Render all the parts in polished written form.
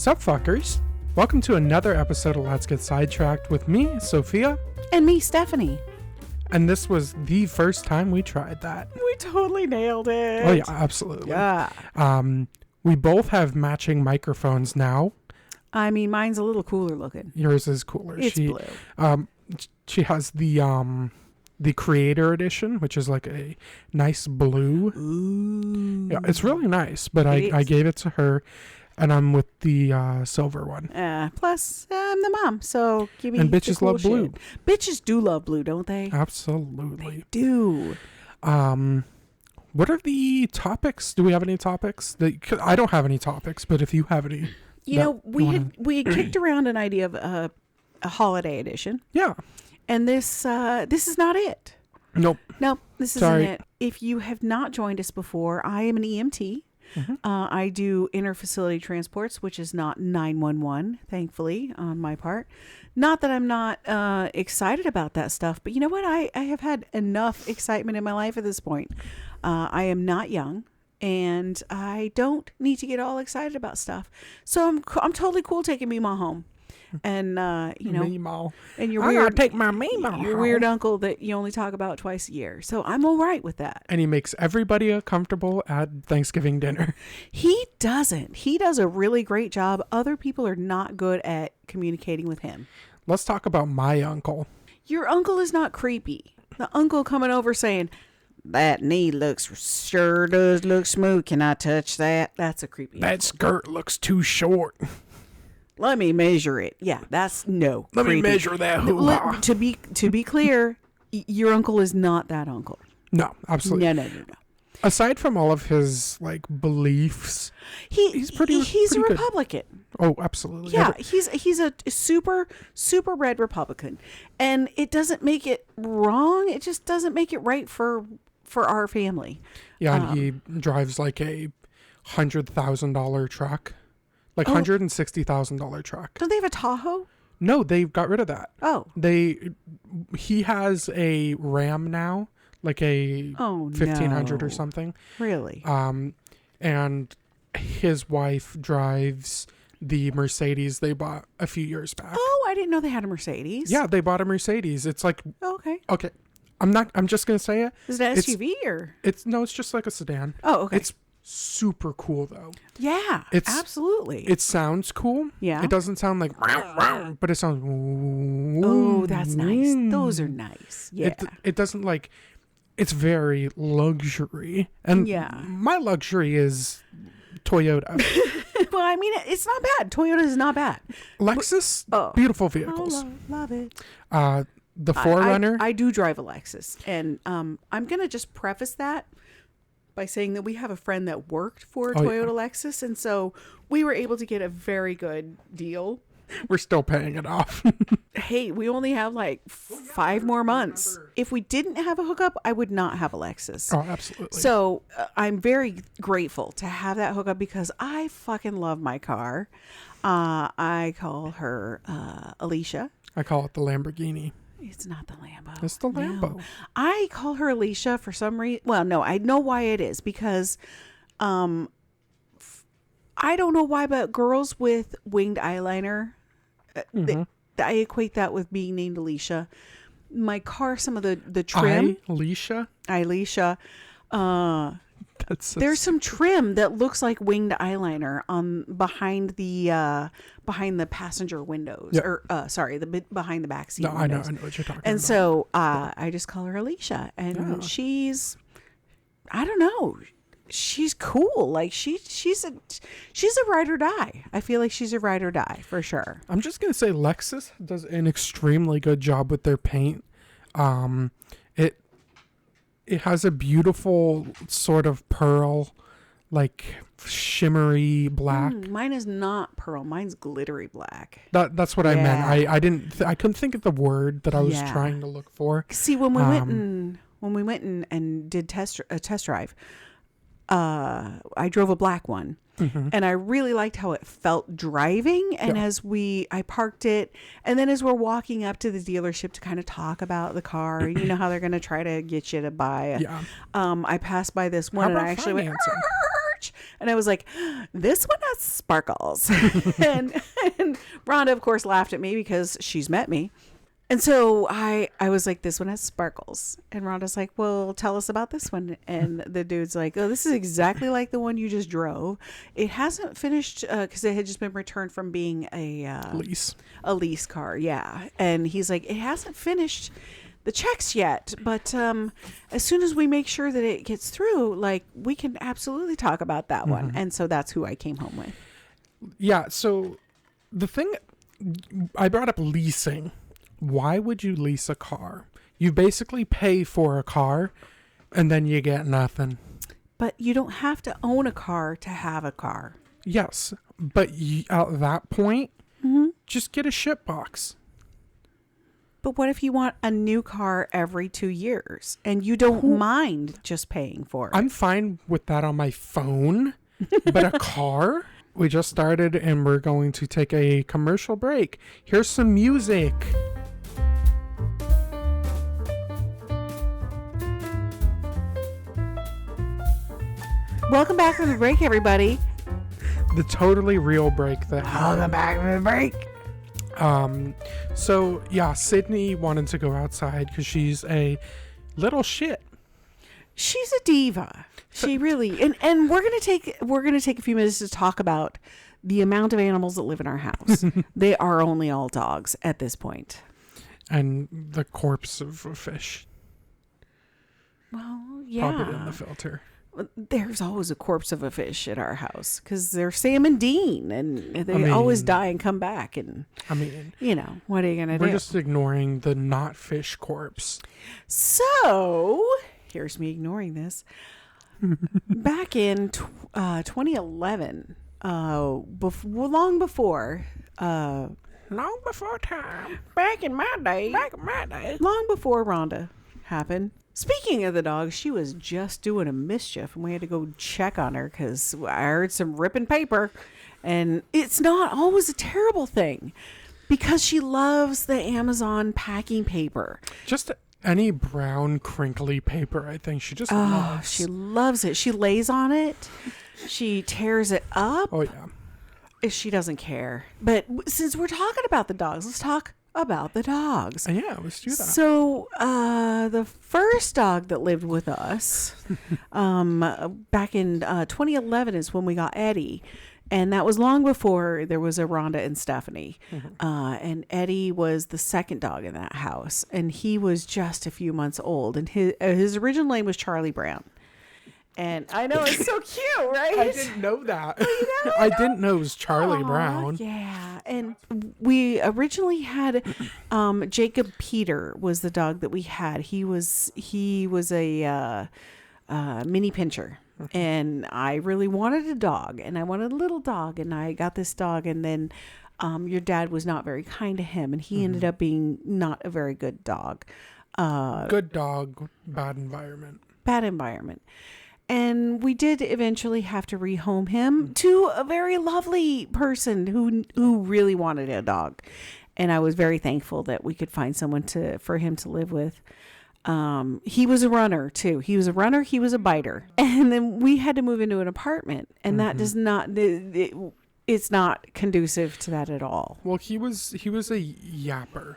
Sup, fuckers? Welcome to another episode of Let's Get Sidetracked with me, Sophia. And me, Stephanie. And this was the first time we tried that. We totally nailed it. Oh, yeah, absolutely. Yeah. We both have matching microphones now. I mean, mine's a little cooler looking. Yours is cooler. It's blue. She has the Creator Edition, which is like a nice blue. Ooh. Yeah, it's really nice, but I gave it to her, and I'm with the silver one. Plus, I'm the mom, so give me. And bitches cool love blue. shit. Bitches do love blue, don't they? Absolutely. They do. What are the topics? Do we have any topics? I don't have any topics, but if you have any, we had kicked around an idea of a holiday edition. Yeah. And this is not it. Nope. This Sorry. isn't it. If you have not joined us before, I am an EMT. Mm-hmm. I do interfacility transports, which is not 911, thankfully, on my part. Not that I'm not excited about that stuff, but you know what? I have had enough excitement in my life at this point. I am not young, and I don't need to get all excited about stuff. So I'm totally cool taking Meemaw home. And Meemaw. And your I weird gotta take my Meemaw your home. weird uncle that you only talk about twice a year. So I'm all right with that. And he makes everybody comfortable at Thanksgiving dinner. He doesn't. He does a really great job. Other people are not good at communicating with him. Let's talk about my uncle. Your uncle is not creepy. The uncle coming over saying, "That knee sure does look smooth. Can I touch that?" That's a creepy That uncle. skirt looks too short. Let me measure it. Yeah, that's no. Let creepy. me measure that hoo-ha. To be clear, your uncle is not that uncle. No, absolutely. No. Aside from all of his beliefs, he's pretty. He's pretty a good. Republican. Oh, absolutely. Yeah, he's a super red Republican, and it doesn't make it wrong. It just doesn't make it right for our family. Yeah, and he drives like a $100,000 truck, like $160,000 truck. Don't they have a Tahoe? No, they got rid of that. Oh, He has a Ram now, like a 1500 or something. Really? And his wife drives the Mercedes they bought a few years back. Oh, I didn't know they had a Mercedes. Yeah, they bought a Mercedes. It's like Okay. I'm just gonna say it. Is it an SUV or? It's just like a sedan. Oh, okay. It's super cool though. Yeah, absolutely. It sounds cool. Yeah. It doesn't sound like, but it sounds. Oh, that's nice. Those are nice. Yeah. It doesn't it's very luxury, and my luxury is Toyota. Well, I mean, it's not bad. Toyota is not bad. Lexus, beautiful vehicles. Love it. The 4Runner. I do drive a Lexus, and I'm gonna just preface that by saying that we have a friend that worked for Toyota Lexus, and so we were able to get a very good deal. We're still paying it off. Hey, we only have 5 more months. If we didn't have a hookup, I would not have a Lexus. Oh, absolutely. So I'm very grateful to have that hookup because I fucking love my car. I call her Alicia. I call it the Lamborghini. It's not the Lambo. It's the Lambo. No. I call her Alicia for some reason. Well, no, I know why it is because I don't know why, but girls with winged eyeliner, I equate that with being named Alicia. My car, some of the trim. Alicia? There's some trim that looks like winged eyeliner behind the passenger windows, behind the back seat. No, windows. I know what you're talking about. And so I just call her Alicia, and she's, I don't know, she's cool. She's a ride or die. I feel like she's a ride or die for sure. I'm just gonna say Lexus does an extremely good job with their paint. It has a beautiful sort of pearl, shimmery black. Mine is not pearl. Mine's glittery black. That's what I meant. I couldn't think of the word that I was trying to look for. See, when we went and did a test drive, I drove a black one. Mm-hmm. And I really liked how it felt driving. And I parked it. And then as we're walking up to the dealership to kind of talk about the car, you know how they're going to try to get you to buy. I passed by this one and I actually went, match. And I was like, this one has sparkles. and Rhonda, of course, laughed at me because she's met me. And so I was like, this one has sparkles. And Rhonda's like, well, tell us about this one. And the dude's like, oh, this is exactly like the one you just drove. It hasn't finished because it had just been returned from being a lease car. Yeah. And he's like, it hasn't finished the checks yet. But as soon as we make sure that it gets through, like, we can absolutely talk about that one. And so that's who I came home with. Yeah. So the thing I brought up leasing. Why would you lease a car? You basically pay for a car and then you get nothing. But you don't have to own a car to have a car. Yes, but at that point, just get a shit box. But what if you want a new car every 2 years and you don't mind just paying for it? I'm fine with that on my phone, but a car? We just started and we're going to take a commercial break. Here's some music. Welcome back from the break, everybody. The totally real break that Welcome back from the break. So yeah, Sydney wanted to go outside because she's a little shit. She's a diva. She really and we're gonna take a few minutes to talk about the amount of animals that live in our house. They are only all dogs at this point. And the corpse of a fish. Well, yeah. Probably in the filter. There's always a corpse of a fish at our house because they're Sam and Dean, and they always die and come back. And what are you gonna do? We're just ignoring the not fish corpse. So here's me ignoring this. Back in 2011, long before time. Back in my day. Long before Rhonda happened. Speaking of the dog, she was just doing a mischief, and we had to go check on her because I heard some ripping paper. And it's not always a terrible thing because she loves the Amazon packing paper. Just any brown, crinkly paper, I think she just loves. She loves it. She lays on it. She tears it up. Oh, yeah. She doesn't care. But since we're talking about the dogs, let's talk about the dogs. Yeah, let's do that. So the first dog that lived with us back in 2011 is when we got Eddie, and that was long before there was a Rhonda and Stephanie. And Eddie was the second dog in that house, and he was just a few months old, and his original name was Charlie Brown. And I know it's so cute, right? I didn't know that. I didn't know it was Charlie Brown. Yeah. And we originally had Jacob Peter was the dog that we had. He was a mini pincher. And I really wanted a dog, and I wanted a little dog, and I got this dog, and then your dad was not very kind to him, and he ended up being not a very good dog. Good dog, bad environment. Bad environment. And we did eventually have to rehome him to a very lovely person who really wanted a dog. And I was very thankful that we could find someone for him to live with. He was a runner too. He was a runner. He was a biter. And then we had to move into an apartment, and that does not, it's not conducive to that at all. Well, he was a yapper.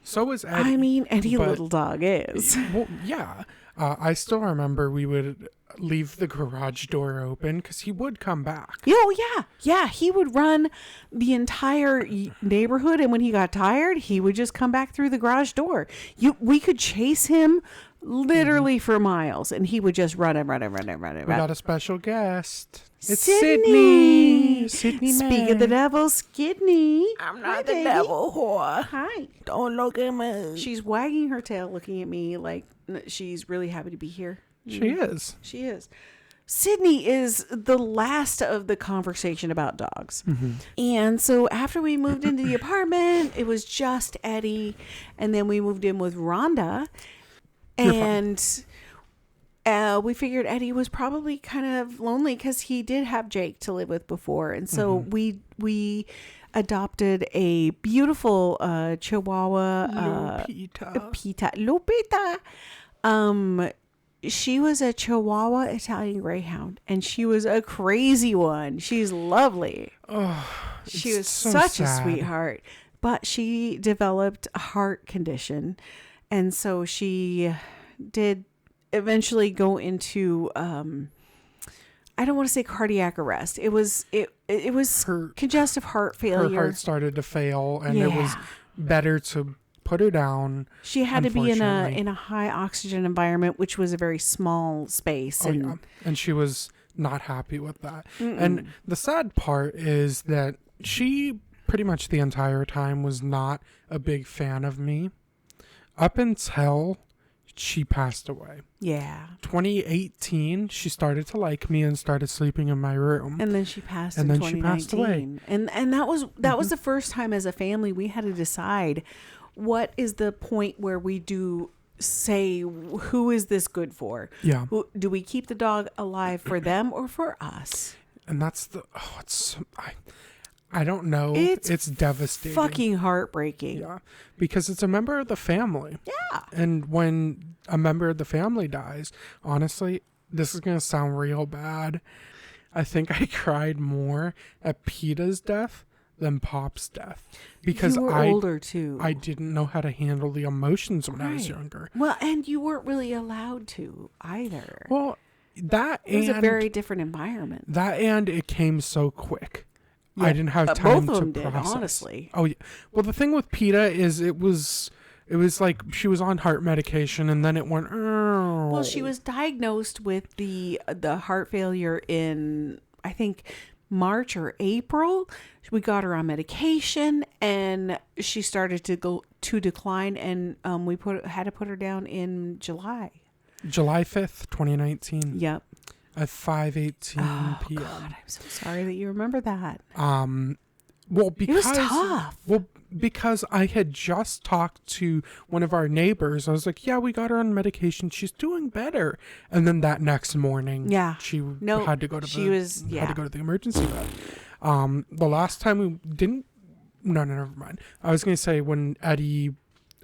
So was Eddie. I mean, any little dog is. Well, yeah. I still remember we would leave the garage door open because he would come back. Oh, yeah. He would run the entire neighborhood, and when he got tired, he would just come back through the garage door. We could chase him literally for miles, and he would just run. We got a special guest. It's Sydney. Sydney. Speak of the devil, Skidney. I'm not the devil whore. Hi. Don't look at me. She's wagging her tail, looking at me like she's really happy to be here. She is. She is. Sydney is the last of the conversation about dogs. And so after we moved into the apartment, it was just Eddie. And then we moved in with Rhonda. And we figured Eddie was probably kind of lonely because he did have Jake to live with before. And so we adopted a beautiful Chihuahua. Lupita. Lupita. she was a Chihuahua Italian Greyhound, and she was a crazy one. She's lovely. Oh, She was so such a sad. sweetheart, but she developed a heart condition, and so she did eventually go into I don't want to say cardiac arrest. It was Her- congestive heart Her failure. heart started to fail, and it was Yeah. better to put her down. She had to be in Unfortunately. a high oxygen environment, which was a very small space. Oh, And yeah. And she was not happy with that. And the sad part is that she pretty much the entire time was not a big fan of me up until she passed away. yeah. 2018, she started to like me and started sleeping in my room. And then she passed And in then she 2019. passed away. And that was the first time as a family we had to decide what is the point where we do say who is this good for? Yeah. Do we keep the dog alive for them or for us? And that's I don't know. It's devastating. Fucking heartbreaking. Yeah. Because it's a member of the family. Yeah. And when a member of the family dies, honestly, this is going to sound real bad. I think I cried more at PETA's death than Pop's death. Because you were older too. I didn't know how to handle the emotions when I was Right. younger. Well, and you weren't really allowed to either. Well, that It was and a very different environment. that and it came so quick. Yeah, I didn't have both time of to them did, process. honestly. Oh, yeah. Well, the thing with PETA is it was like she was on heart medication and then it went. Well, she was diagnosed with the heart failure in, I think, March or April. We got her on medication and she started to go to decline, and we had to put her down in July. July 5th, 2019 Yep. at 5:18 Oh p.m. God, I'm so sorry that you remember that. Well, It was because tough. Well, because I had just talked to one of our neighbors. I was like, "Yeah, we got her on medication. She's doing better." And then that next morning, Yeah. she No, had to go to she the was- had yeah. to go to the emergency vet. The last time we didn't. No, never mind. I was gonna say when Eddie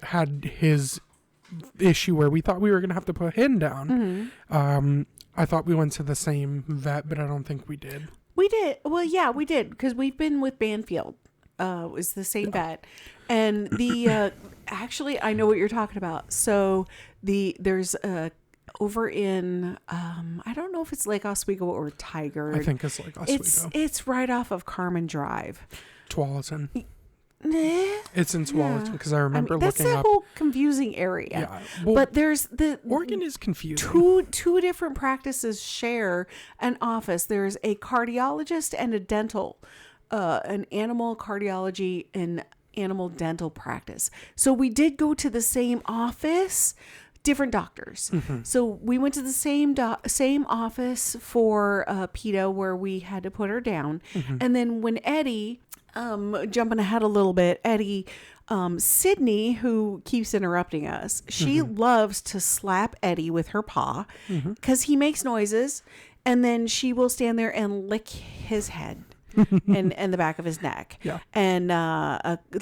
had his issue where we thought we were gonna have to put him down. Mm-hmm. I thought we went to the same vet, but I don't think we did. We did. Well, yeah, we did, because we've been with Banfield. It was the same vet, and the actually, I know what you're talking about. So there's over in I don't know if it's Lake Oswego or Tigard. I think it's like Oswego. It's right off of Carmen Drive. Tualatin. Nah, It's in Tualatin because I remember that's looking a up. whole confusing area. Yeah, well, But there's the Oregon is confusing. two different practices share an office. There's a cardiologist and a dental, an animal cardiology and animal dental practice. So we did go to the same office, different doctors. So we went to the same office for PETA, where we had to put her down. And then when Eddie, jumping ahead a little bit, Eddie, Sydney, who keeps interrupting us, she loves to slap Eddie with her paw because he makes noises, and then she will stand there and lick his head and the back of his neck. Yeah. And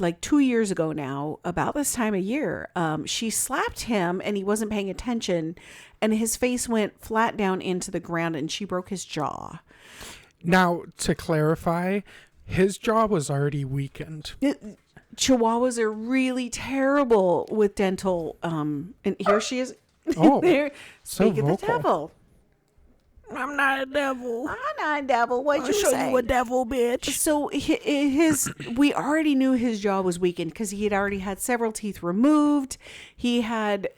like 2 years ago now, about this time of year, she slapped him and he wasn't paying attention, and his face went flat down into the ground and she broke his jaw. Now, to clarify, his jaw was already weakened. Chihuahuas are really terrible with dental. And here she is. Oh, there. so Speak of the vocal. devil. I'm not a devil. I'm not a devil. What'd I'll you show say? you a devil, bitch. So we already knew his jaw was weakened because he had already had several teeth removed. He had,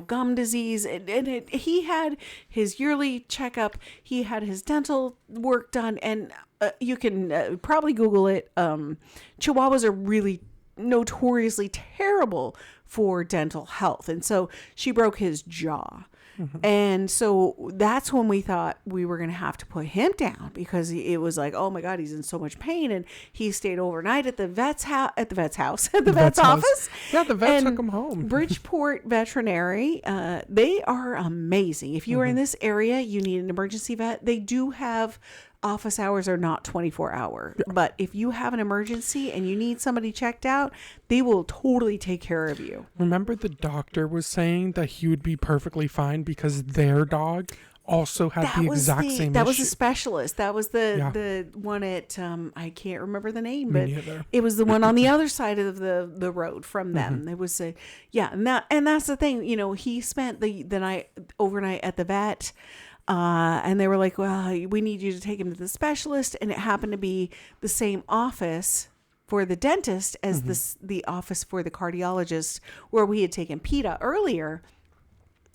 gum disease, and he had his yearly checkup. He had his dental work done, and you can probably Google it. Chihuahuas are really notoriously terrible for dental health, and so she broke his jaw. And so that's when we thought we were going to have to put him down, because it was like, oh my God, he's in so much pain. And he stayed overnight at the vet's house, at the vet's office. Yeah, the vet And took him home. Bridgeport Veterinary, they are amazing. If you are in this area, you need an emergency vet. They do have office hours are not 24-hour. But if you have an emergency and you need somebody checked out, they will totally take care of you. Remember the doctor was saying that he would be perfectly fine because their dog also had the exact same That was issue. a specialist. That was the one at I can't remember the name, Me but neither. it was the one on the other side of the road from them. It was and that's the thing. You know, he spent the night overnight at the vet. And they were like, well, we need you to take him to the specialist. And it happened to be the same office for the dentist as the office for the cardiologist where we had taken PETA earlier.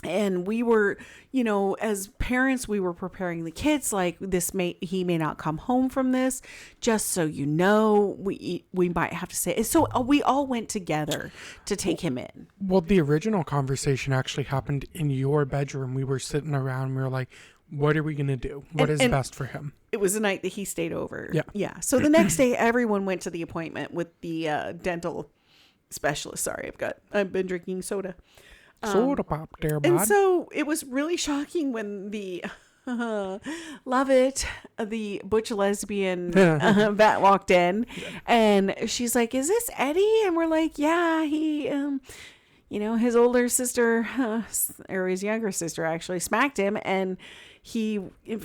And we were, you know, as parents, we were preparing the kids like he may not come home from this. Just so you know, we might have to say. So we all went together to take him in. Well, the original conversation actually happened in your bedroom. We were sitting around. We were like, what are we going to do? What is best for him? It was the night that he stayed over. Yeah. Yeah. So the next day, everyone went to the appointment with the dental specialist. Sorry, I've been drinking soda. Soda pop there, bud. And so it was really shocking when the love it, the butch lesbian vet walked in, and she's like, "Is this Eddie?" And we're like, "Yeah, he, you know, his older sister or his younger sister actually smacked him, and he,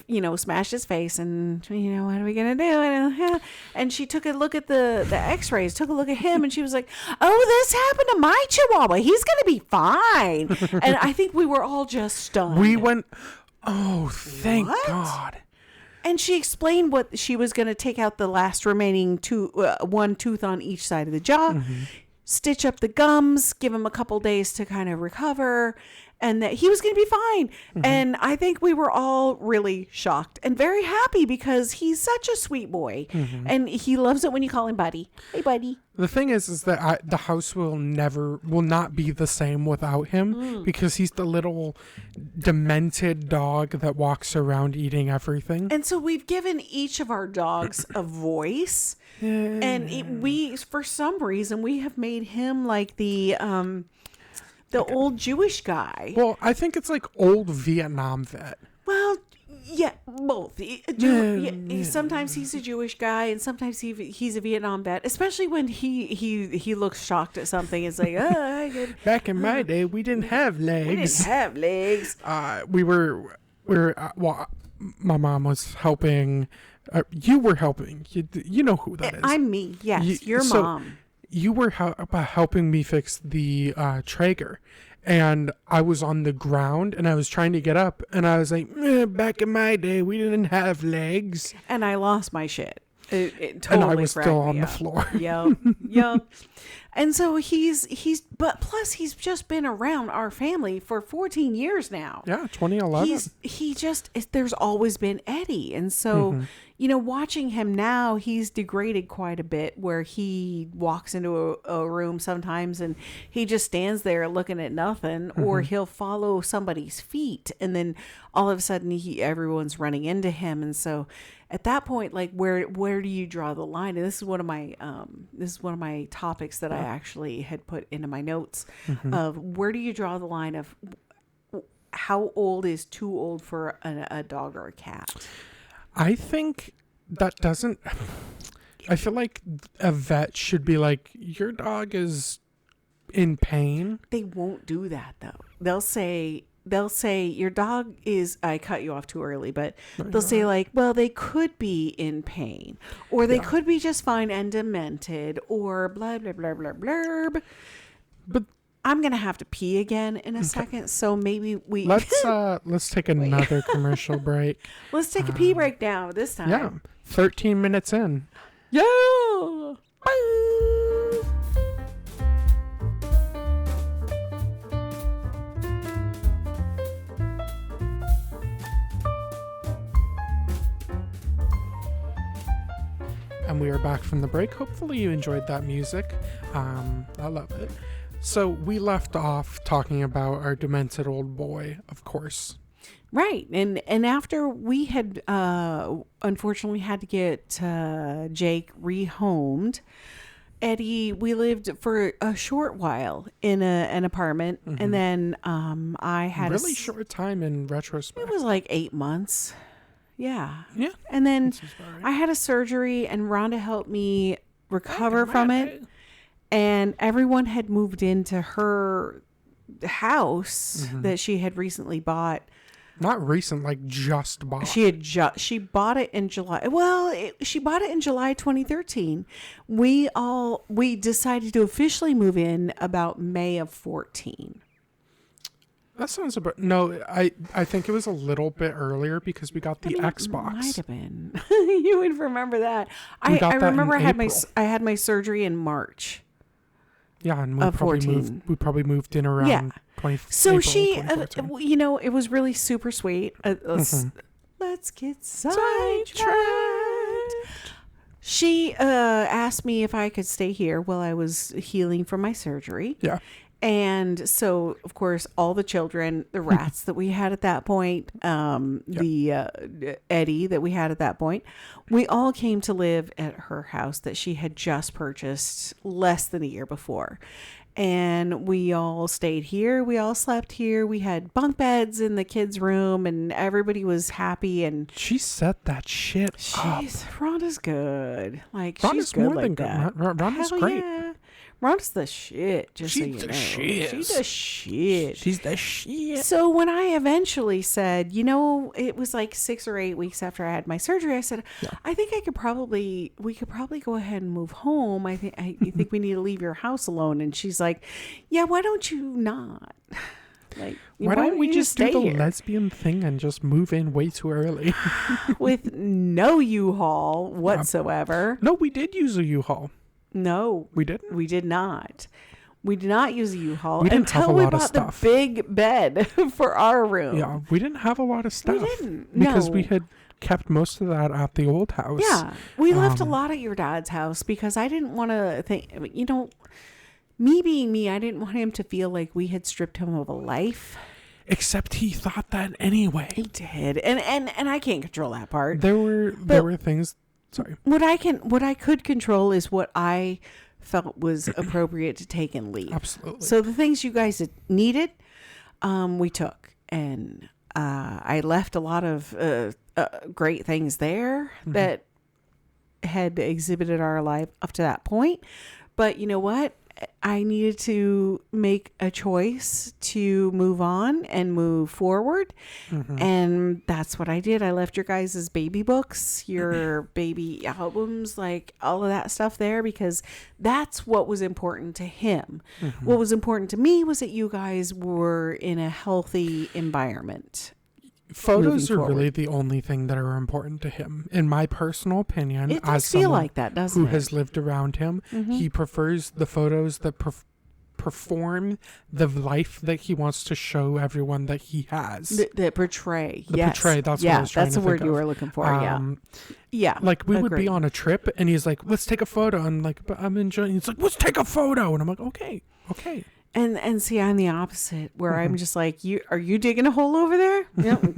you know, smashed his face, and you know, what are we gonna do?" And she took a look at the X-rays, took a look at him, and she was like, "Oh, this happened to my Chihuahua. He's gonna be fine." And I think we were all just stunned. We went, oh, thank What? God. And she explained what she was going to take out the last remaining one tooth on each side of the jaw, stitch up the gums, give him a couple days to kind of recover, and that he was going to be fine. And I think we were all really shocked and very happy because he's such a sweet boy. And he loves it when you call him buddy. Hey, buddy. The thing is that the house will not be the same without him because he's the little demented dog that walks around eating everything. And so we've given each of our dogs a voice. And we, for some reason, we have made him like the old Jewish guy. Well, I think it's like old Vietnam vet. Well, yeah, both. Sometimes he's a Jewish guy, and sometimes he's a Vietnam vet. Especially when he looks shocked at something. It's like, I get. Back in my day, we didn't have legs. We didn't have legs. Well, my mom was helping. You were helping. You know who that is. I'm me. Yes, your mom. You were helping me fix the Traeger, and I was on the ground and I was trying to get up, and I was like, back in my day, we didn't have legs. And I lost my shit. It totally and I was still on the up. floor. Yep. And so but plus he's just been around our family for 14 years now. Yeah, 2011. There's always been Eddie. And so, you know, watching him now, he's degraded quite a bit where he walks into a room sometimes and he just stands there looking at nothing, or he'll follow somebody's feet and then all of a sudden everyone's running into him. And so at that point, like where do you draw the line? And this is one of my topics that I actually had put into my notes of where do you draw the line of how old is too old for a dog or a cat? I think that doesn't. I feel like a vet should be like, your dog is in pain. They won't do that though. They'll say your dog is, I cut you off too early, but they'll say like, well, they could be in pain, or they could be just fine and demented, or blah, blah, blah, blah, blurb. But I'm going to have to pee again in a second. So maybe let's take another commercial break. Let's take a pee break now this time. Yeah. 13 minutes in. Yeah. And we are back from the break. Hopefully you enjoyed that music. I love it. So we left off talking about our demented old boy, of course. Right. And after we had unfortunately had to get Jake rehomed, Eddie, we lived for a short while in an apartment, and then I had really short time in retrospect. It was like 8 months. Yeah. Yeah. And then This is all right. I had a surgery, and Rhonda helped me recover from it. And everyone had moved into her house that she had recently bought. Not recent, like just bought. She bought it in July. Well, she bought it in July 2013. We decided to officially move in about May of 14. That sounds about... No, I think it was a little bit earlier because we got the Xbox. Might have been. You would remember that. We got I that remember in April. I had my surgery in March. Yeah, and we Of probably 14. moved in around Yeah. 20. So April she, 2014. it was really super sweet. Let's get sidetracked. She asked me if I could stay here while I was healing from my surgery. Yeah. And so, of course, all the children, the rats that we had at that point, the Eddie that we had at that point, we all came to live at her house that she had just purchased less than a year before. And we all stayed here. We all slept here. We had bunk beds in the kids' room, and everybody was happy. And She set that shit up. Rhonda's good. Like, Rhonda's she's good more like than good. that. Rhonda's Hell great. Yeah. Rhonda's the shit, just so She's you the know. shit. She's the shit. She's the shit. So when I eventually said, it was like 6 or 8 weeks after I had my surgery, I said, I think we could probably go ahead and move home. I think we need to leave your house alone. And she's like, yeah, why don't you not? Like, Why don't we just do the here? lesbian thing and just move in way too early? With no U-Haul whatsoever? No, we did use a U-Haul. No, We didn't? we did not. We did not use a U-Haul We didn't have until a we lot of bought the stuff. big bed for our room. Yeah, we didn't have a lot of stuff. didn't, Because no. we had kept most of that at the old house. Yeah, we left a lot at your dad's house because I didn't want to think, me being me, I didn't want him to feel like we had stripped him of a life. Except he thought that anyway. He did, and I can't control that part. There were things. Sorry. What I could control is what I felt was appropriate to take and leave. Absolutely. So the things you guys had needed, we took, and I left a lot of great things there that had exhibited our life up to that point. But you know what? I needed to make a choice to move on and move forward. And that's what I did. I left your guys' baby books, your baby albums, like all of that stuff there, because that's what was important to him. What was important to me was that you guys were in a healthy environment. Photos are moving really the only thing that are important to him, in my personal opinion. It does as feel someone like that, doesn't who it? has lived around him, he prefers the photos that perform the life that he wants to show everyone that he has. That portray. The Yes. portray, that's what I was trying that's to the word think you of. were looking for. Yeah. Like we would Agreed. be on a trip and he's like, let's take a photo. And like, but I'm enjoying. He's like, let's take a photo. And I'm like, okay. And see, I'm the opposite, where I'm just like, are you digging a hole over there?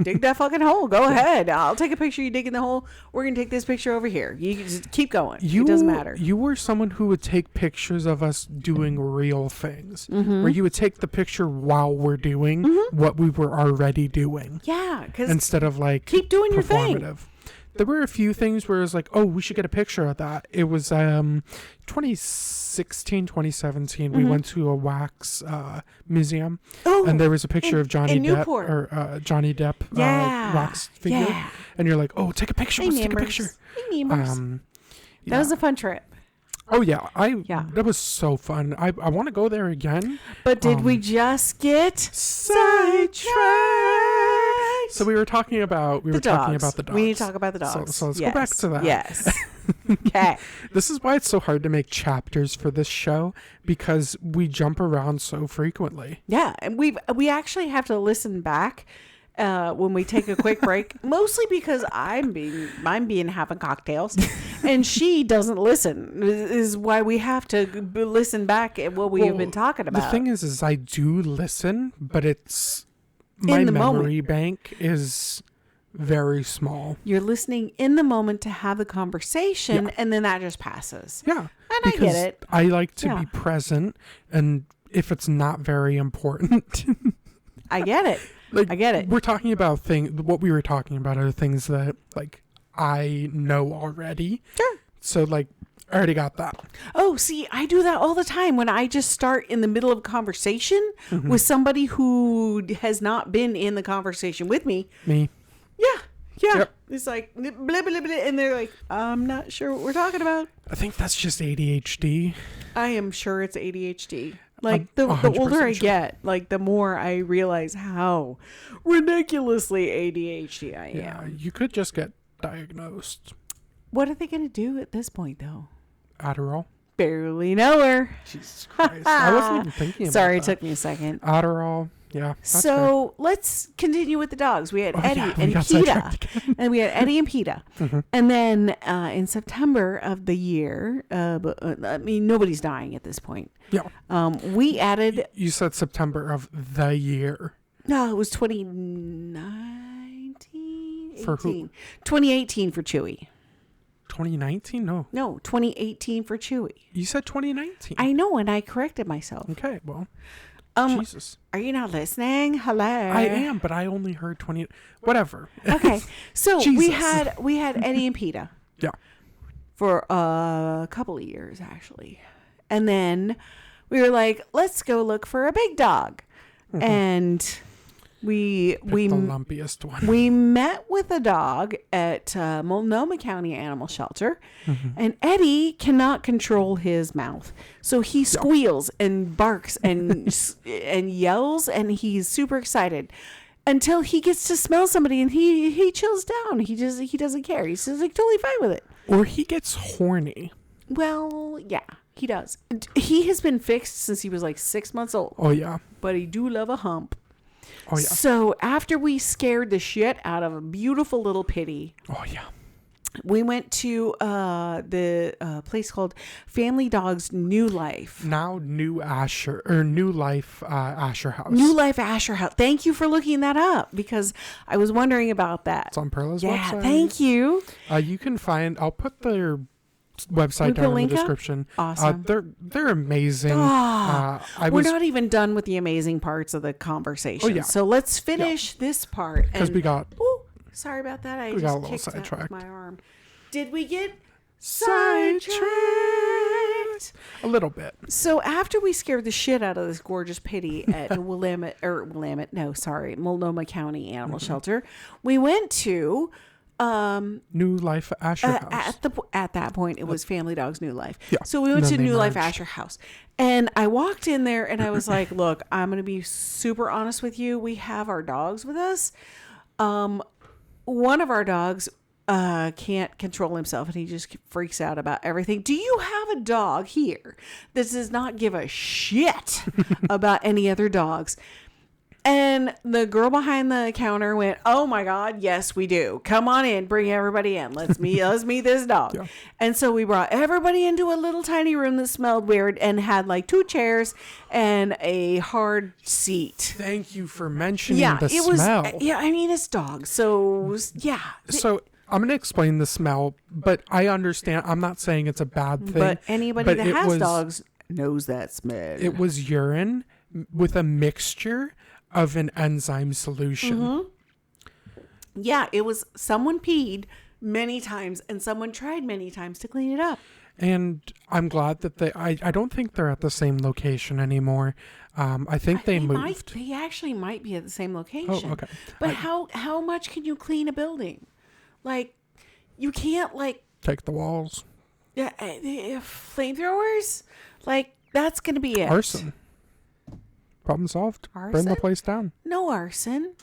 Dig that fucking hole. Go ahead. I'll take a picture. You dig in the hole. We're gonna take this picture over here. You just keep going. It doesn't matter. You were someone who would take pictures of us doing real things, where you would take the picture while we're doing what we were already doing, Yeah, because instead of like keep doing your thing. performative. There were a few things where it was like, oh, we should get a picture of that. It was 2016, 2017. We went to a wax museum, and there was a picture of Johnny in Depp Newport. or Johnny Depp Yeah, wax figure, yeah. and you're like, oh, take a picture. Let's take a picture. That Yeah. was a fun trip. Oh yeah, Yeah. that was so fun. I want to go there again. But did we just get sidetracked? So we were talking about the dogs. We need to talk about the dogs. So let's go back to that. Yes. Okay. This is why it's so hard to make chapters for this show, because we jump around so frequently. Yeah, and we actually have to listen back when we take a quick break, mostly because I'm being having cocktails, and she doesn't listen. This is why we have to listen back at what we have been talking about. The thing is I do listen, but it's my In the memory bank is very small. You're listening in the moment to have the conversation, and then that just passes. Yeah, And I get because it. I like to Yeah. be present, and if it's not very important, I get it. Like, I get it. We're talking about what we were talking about are things that, like, I know already. Sure. So, like, I already got that. Oh, see, I do that all the time when I just start in the middle of a conversation Mm-hmm. with somebody who has not been in the conversation with me. Me. Yeah. Yep. It's like, blah, blah, blah, blah, and they're like, I'm not sure what we're talking about. I think that's just ADHD. I am sure it's ADHD. Like, I'm the older 100% I sure. get, like, the more I realize how ridiculously ADHD I am. Yeah, you could just get diagnosed. What are they going to do at this point, though? Adderall. Barely know her. Jesus Christ. I wasn't even thinking about Sorry, it that. took me a second. Adderall. Yeah. That's fair. So let's continue with the dogs. We had Eddie yeah, we and got PETA. sidetracked again. And we had Eddie and PETA. Mm-hmm. And then in September of the year, I mean, nobody's dying at this point. Yeah. We added, You said September of the year. no, it was 2019? For who? 18. 2018 for Chewy. 2019? No. No, 2018 for Chewy. You said 2019. I know, and I corrected myself. Okay, well, Jesus. Are you not listening? Hello. I am, but I only heard 20. Whatever. Okay, so we Jesus. had Eddie and PETA Yeah. for a couple of years actually, and then we were like, let's go look for a big dog, and we Pick the lumpiest one. we met with a dog at Multnomah County Animal Shelter, and Eddie cannot control his mouth, so he squeals and barks and and yells, and he's super excited until he gets to smell somebody, and he chills down. He doesn't care. He's just like totally fine with it. Or he gets horny. Well, yeah, he does. He has been fixed since he was like 6 months old, Oh, yeah. but he do love a hump. Oh, yeah. So after we scared the shit out of a beautiful little pitty, Oh, yeah. we went to the place called Family Dogs New Life. Now New Life Asher House. New Life Asher House. Thank you for looking that up because I was wondering about that. It's on Perla's Yeah, website. thank you. You can find. I'll put their website We put a down in the link up? description. Awesome. They're amazing. Ah, I We're was not even done with the amazing parts of the conversation. Oh, yeah. So let's finish this part. because we got Ooh, sorry about that. I We got a just little kicked that with sidetracked. my arm. Did we get sidetracked a little bit. So after we scared the shit out of this gorgeous pitty at Multnomah County Animal Shelter, we went to New Life Asher House. at that point it was Family Dogs New Life. Yeah. So we went And to then they New Life merged. Asher House, and I walked in there and I was like, "Look, I'm gonna be super honest with you. We have our dogs with us. One of our dogs." Can't control himself and he just freaks out about everything. Do you have a dog here that does not give a shit about any other dogs? And the girl behind the counter went, "Oh my God, yes, we do. Come on in, bring everybody in. Let's meet this dog." Yeah. And so we brought everybody into a little tiny room that smelled weird and had like 2 chairs and a hard seat. Thank you for mentioning Yeah, the it was. smell. Yeah, I mean it's dogs, so yeah. So I'm going to explain the smell, but I understand. I'm not saying it's a bad thing. But anybody but that it has was- dogs knows that smell. It was urine with a mixture of an enzyme solution. Mm-hmm. Yeah, it was someone peed many times and someone tried many times to clean it up. And I'm glad that I don't think they're at the same location anymore. I think they moved. They actually might be at the same location. Oh, okay. But how much can you clean a building? Like, you can't Take the walls. flamethrowers. Like that's gonna be it. Arson. Problem solved. Burn the Arson? place down. No arson.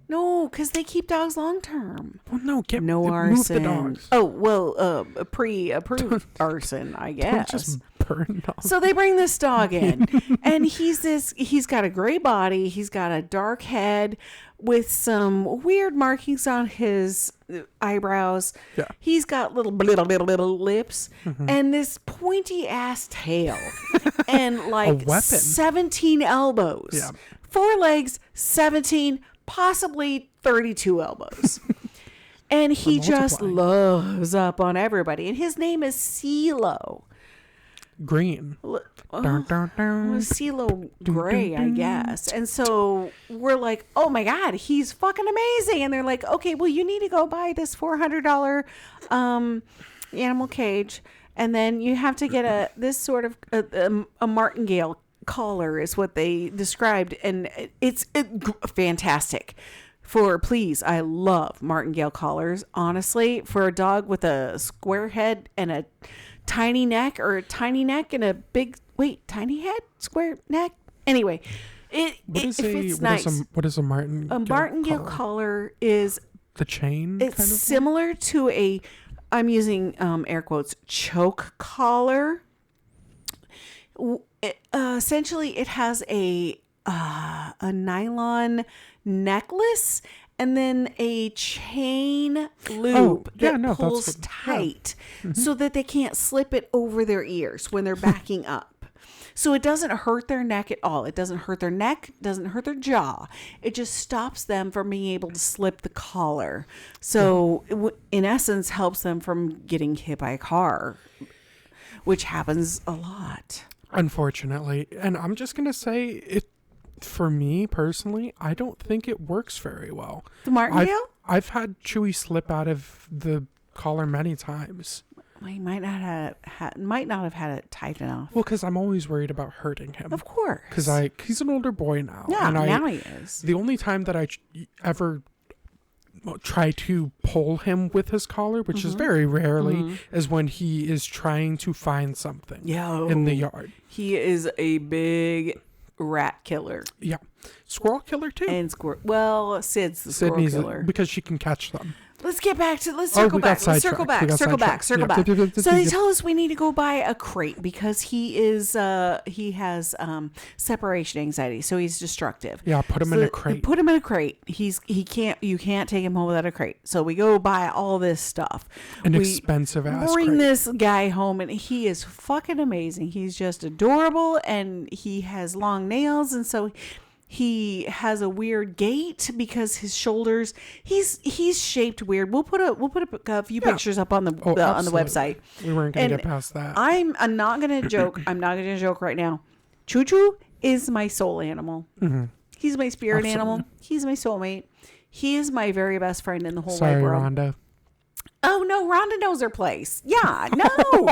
No, because they keep dogs long term. Well, no, No move arson. the dogs. Oh well, pre-approved arson, I Don't guess. just burn dogs. So they bring this dog in, and he's got a gray body, he's got a dark head with some weird markings on his eyebrows. Yeah. He's got little lips and this pointy ass tail and like weapon. 17 elbows. Yeah. 4 legs, 17, possibly 32 elbows. And he just multiplying. loves up on everybody. And his name is CeeLo. green. Dun, dun, dun. CeeLo Gray, I guess. And so we're like, oh my God, he's fucking amazing. And they're like, okay, well, you need to go buy this $400 animal cage. And then you have to get this sort of a martingale collar is what they described. And it's fantastic. Please, I love martingale collars. Honestly, for a dog with a square head and a tiny neck, or a tiny neck and a big, tiny head, square neck. Anyway, it's nice. What is a martingale? A martingale collar is the chain. It's kind of similar to I'm using air quotes, choke collar. Essentially, it has a nylon necklace and then a chain loop that pulls tight so that they can't slip it over their ears when they're backing up. So it doesn't hurt their neck at all. It doesn't hurt their neck, doesn't hurt their jaw. It just stops them from being able to slip the collar. So in essence, helps them from getting hit by a car, which happens a lot. Unfortunately. And I'm just going to say it. For me personally, I don't think it works very well. The martingale? I've had Chewy slip out of the collar many times. Well, he might not have had it tight enough. Well, because I'm always worried about hurting him. Of course. Because he's an older boy now. Yeah, and now he is. The only time that I ever try to pull him with his collar, which is very rarely, is when he is trying to find something in the yard. He is a big rat killer. Yeah. Squirrel killer too. And Sid's the squirrel killer. Because she can catch them. Let's circle back. Circle back. So they tell us we need to go buy a crate because he has separation anxiety, so he's destructive. Yeah, put him in a crate. Put him in a crate. You can't take him home without a crate. So we go buy all this stuff. Expensive ass bring crate. this guy home, and he is fucking amazing. He's just adorable, and he has long nails, and so he has a weird gait because his shoulders. He's shaped weird. We'll put a few pictures up on the website. We weren't going to get past that. I'm not going to joke. I'm not going to joke right now. Choo Choo is my soul animal. Mm-hmm. He's my spirit animal. He's my soulmate. He is my very best friend in the whole wide world. Rhonda. Oh, no, Rhonda knows her place. Yeah, no.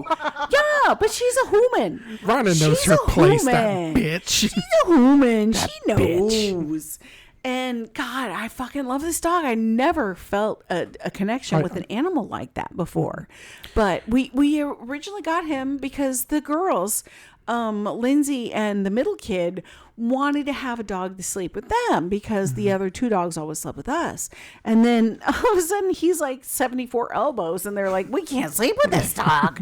Yeah, but she's a human. Rhonda knows her place, that bitch. She's a human. She knows. Bitch. And God, I fucking love this dog. I never felt a connection with an animal like that before. But we originally got him because the girls, Lindsay and the middle kid, wanted to have a dog to sleep with them because the other two dogs always slept with us. And then all of a sudden he's like 74 elbows and they're like, we can't sleep with this dog.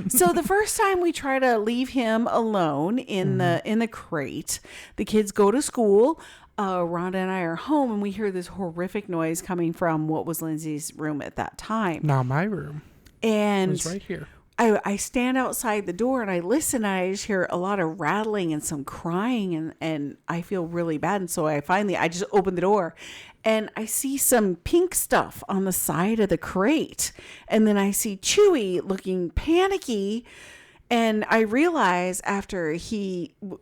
So the first time we try to leave him alone in the crate, the kids go to school. Rhonda and I are home and we hear this horrific noise coming from what was Lindsay's room at that time. Not my room. And it was right here. I stand outside the door and I listen and I just hear a lot of rattling and some crying and I feel really bad. And so I just open the door and I see some pink stuff on the side of the crate. And then I see Chewy looking panicky. And I realize after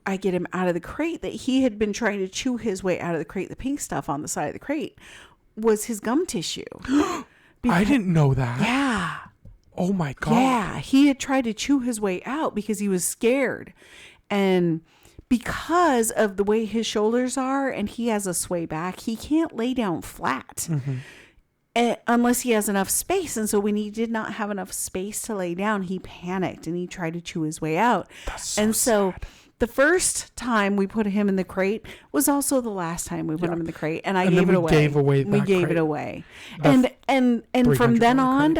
I get him out of the crate that he had been trying to chew his way out of the crate. The pink stuff on the side of the crate was his gum tissue. I didn't know that. Yeah. Oh my God. Yeah, he had tried to chew his way out because he was scared. And because of the way his shoulders are and he has a sway back, he can't lay down flat unless he has enough space. And so when he did not have enough space to lay down, he panicked and he tried to chew his way out. That's so and so sad. The first time we put him in the crate was also the last time we put him in the crate, and I gave it away. We gave it away, and from then on,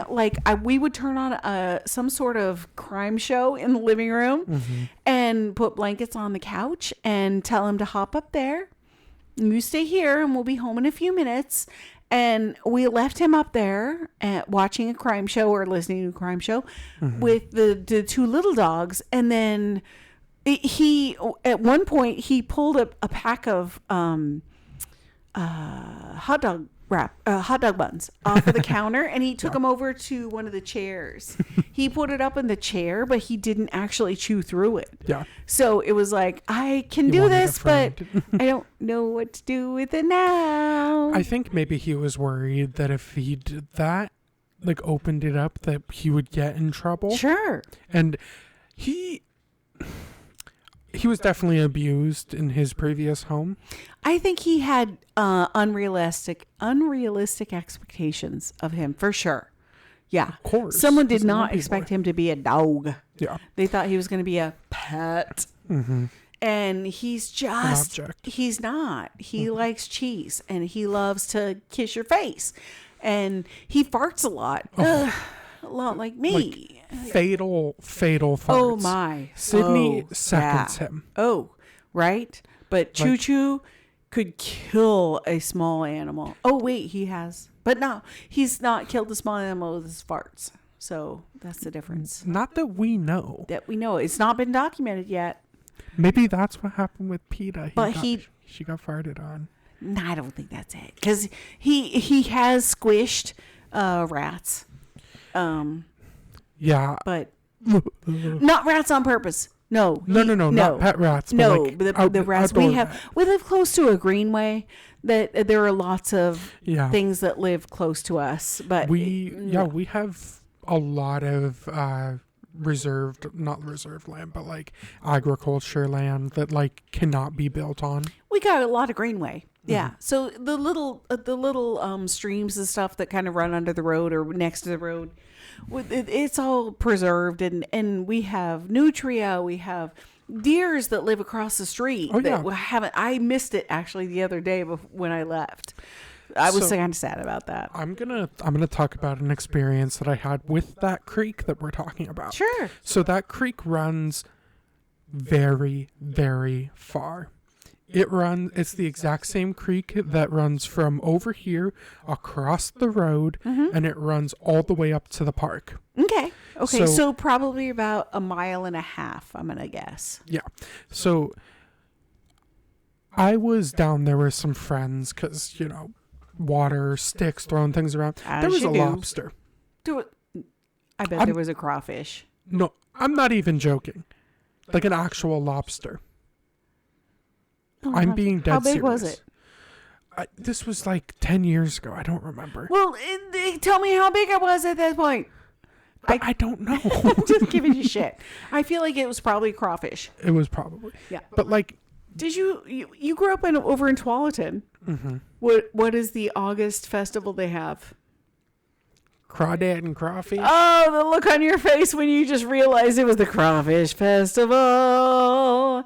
we would turn on some sort of crime show in the living room, and put blankets on the couch and tell him to hop up there. You stay here, and we'll be home in a few minutes. And we left him up there watching a crime show or listening to a crime show with the two little dogs, and then. He at one point he pulled a pack of hot dog hot dog buns off of the counter, and he took them over to one of the chairs. He put it up in the chair, but he didn't actually chew through it. Yeah. So it was like, I can do wanted a this, but friend. I don't know what to do with it now. I think maybe he was worried that if he did that, like opened it up, that he would get in trouble. Sure. And he was definitely abused in his previous home. I think he had unrealistic expectations of him, for sure. Yeah. Of course. Someone did He's a not lumpy expect boy. him to be a dog. Yeah. They thought he was going to be a pet. Mm-hmm. And he's just, object. he's not. He likes cheese, and he loves to kiss your face. And he farts a lot. Ugh, a lot like me. Fatal farts. Oh my. Sydney Oh, seconds yeah. him. Oh, right. But Choo Choo could kill a small animal. Oh wait, he has. But no, he's not killed a small animal with his farts. So that's the difference. Not that we know. That we know. It's not been documented yet. Maybe that's what happened with PETA. She got farted on. No, I don't think that's it. Because he has squished rats. Yeah. But not rats on purpose. No. No, not pet rats. But No, like the rats we have. We live close to a greenway. That there are lots of things that live close to us. But we have a lot of not reserved land, but like agriculture land that like cannot be built on. We got a lot of greenway. Yeah. So the little streams and stuff that kind of run under the road or next to the road, it's all preserved, and we have nutria. We have deers that live across the street. Oh, that yeah. I missed it actually the other day when I left. I was kind of sad about that. I'm gonna talk about an experience that I had with that creek that we're talking about. Sure. So that creek runs very, very far. It's the exact same creek that runs from over here across the road, and it runs all the way up to the park. Okay. So probably about 1.5 miles, I'm going to guess. Yeah. So I was down there with some friends because, water, sticks, throwing things around. There was a lobster. I bet there was a crawfish. No, I'm not even joking. Like an actual lobster. I'm being dead serious. How big was it? This was like 10 years ago. I don't remember. Well, tell me how big it was at that point. I don't know. I'm just giving you shit. I feel like it was probably crawfish. It was probably. Yeah. But like... Did you grew up over in Tualatin? Mm-hmm. What is the August festival they have? Crawdad and Crawfish. Oh, the look on your face when you just realized it was the Crawfish Festival.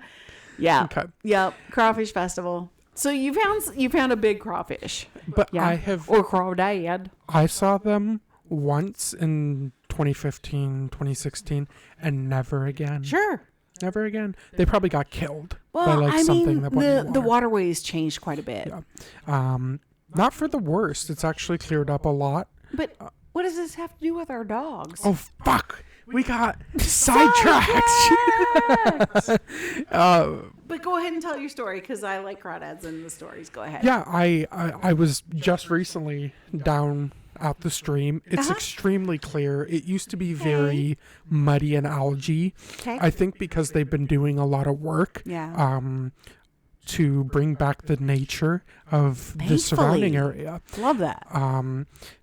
Yeah. Okay. Yep. Crawfish Festival. So you found a big crawfish. But yeah. Or crawdad. I saw them once in 2015, 2016, and never again. Sure. Never again. They probably got killed by Well, like something that went in the water. waterways changed quite a bit. Yeah. Not for the worst. It's actually cleared up a lot. But what does this have to do with our dogs? Oh fuck! We got sidetracked. But go ahead and tell your story because I like crawdads in the stories. Go ahead. Yeah, I was just recently down at the stream. It's extremely clear. It used to be very muddy and algae. Okay. I think because they've been doing a lot of work. Yeah. To bring back the nature of the surrounding area. Love that.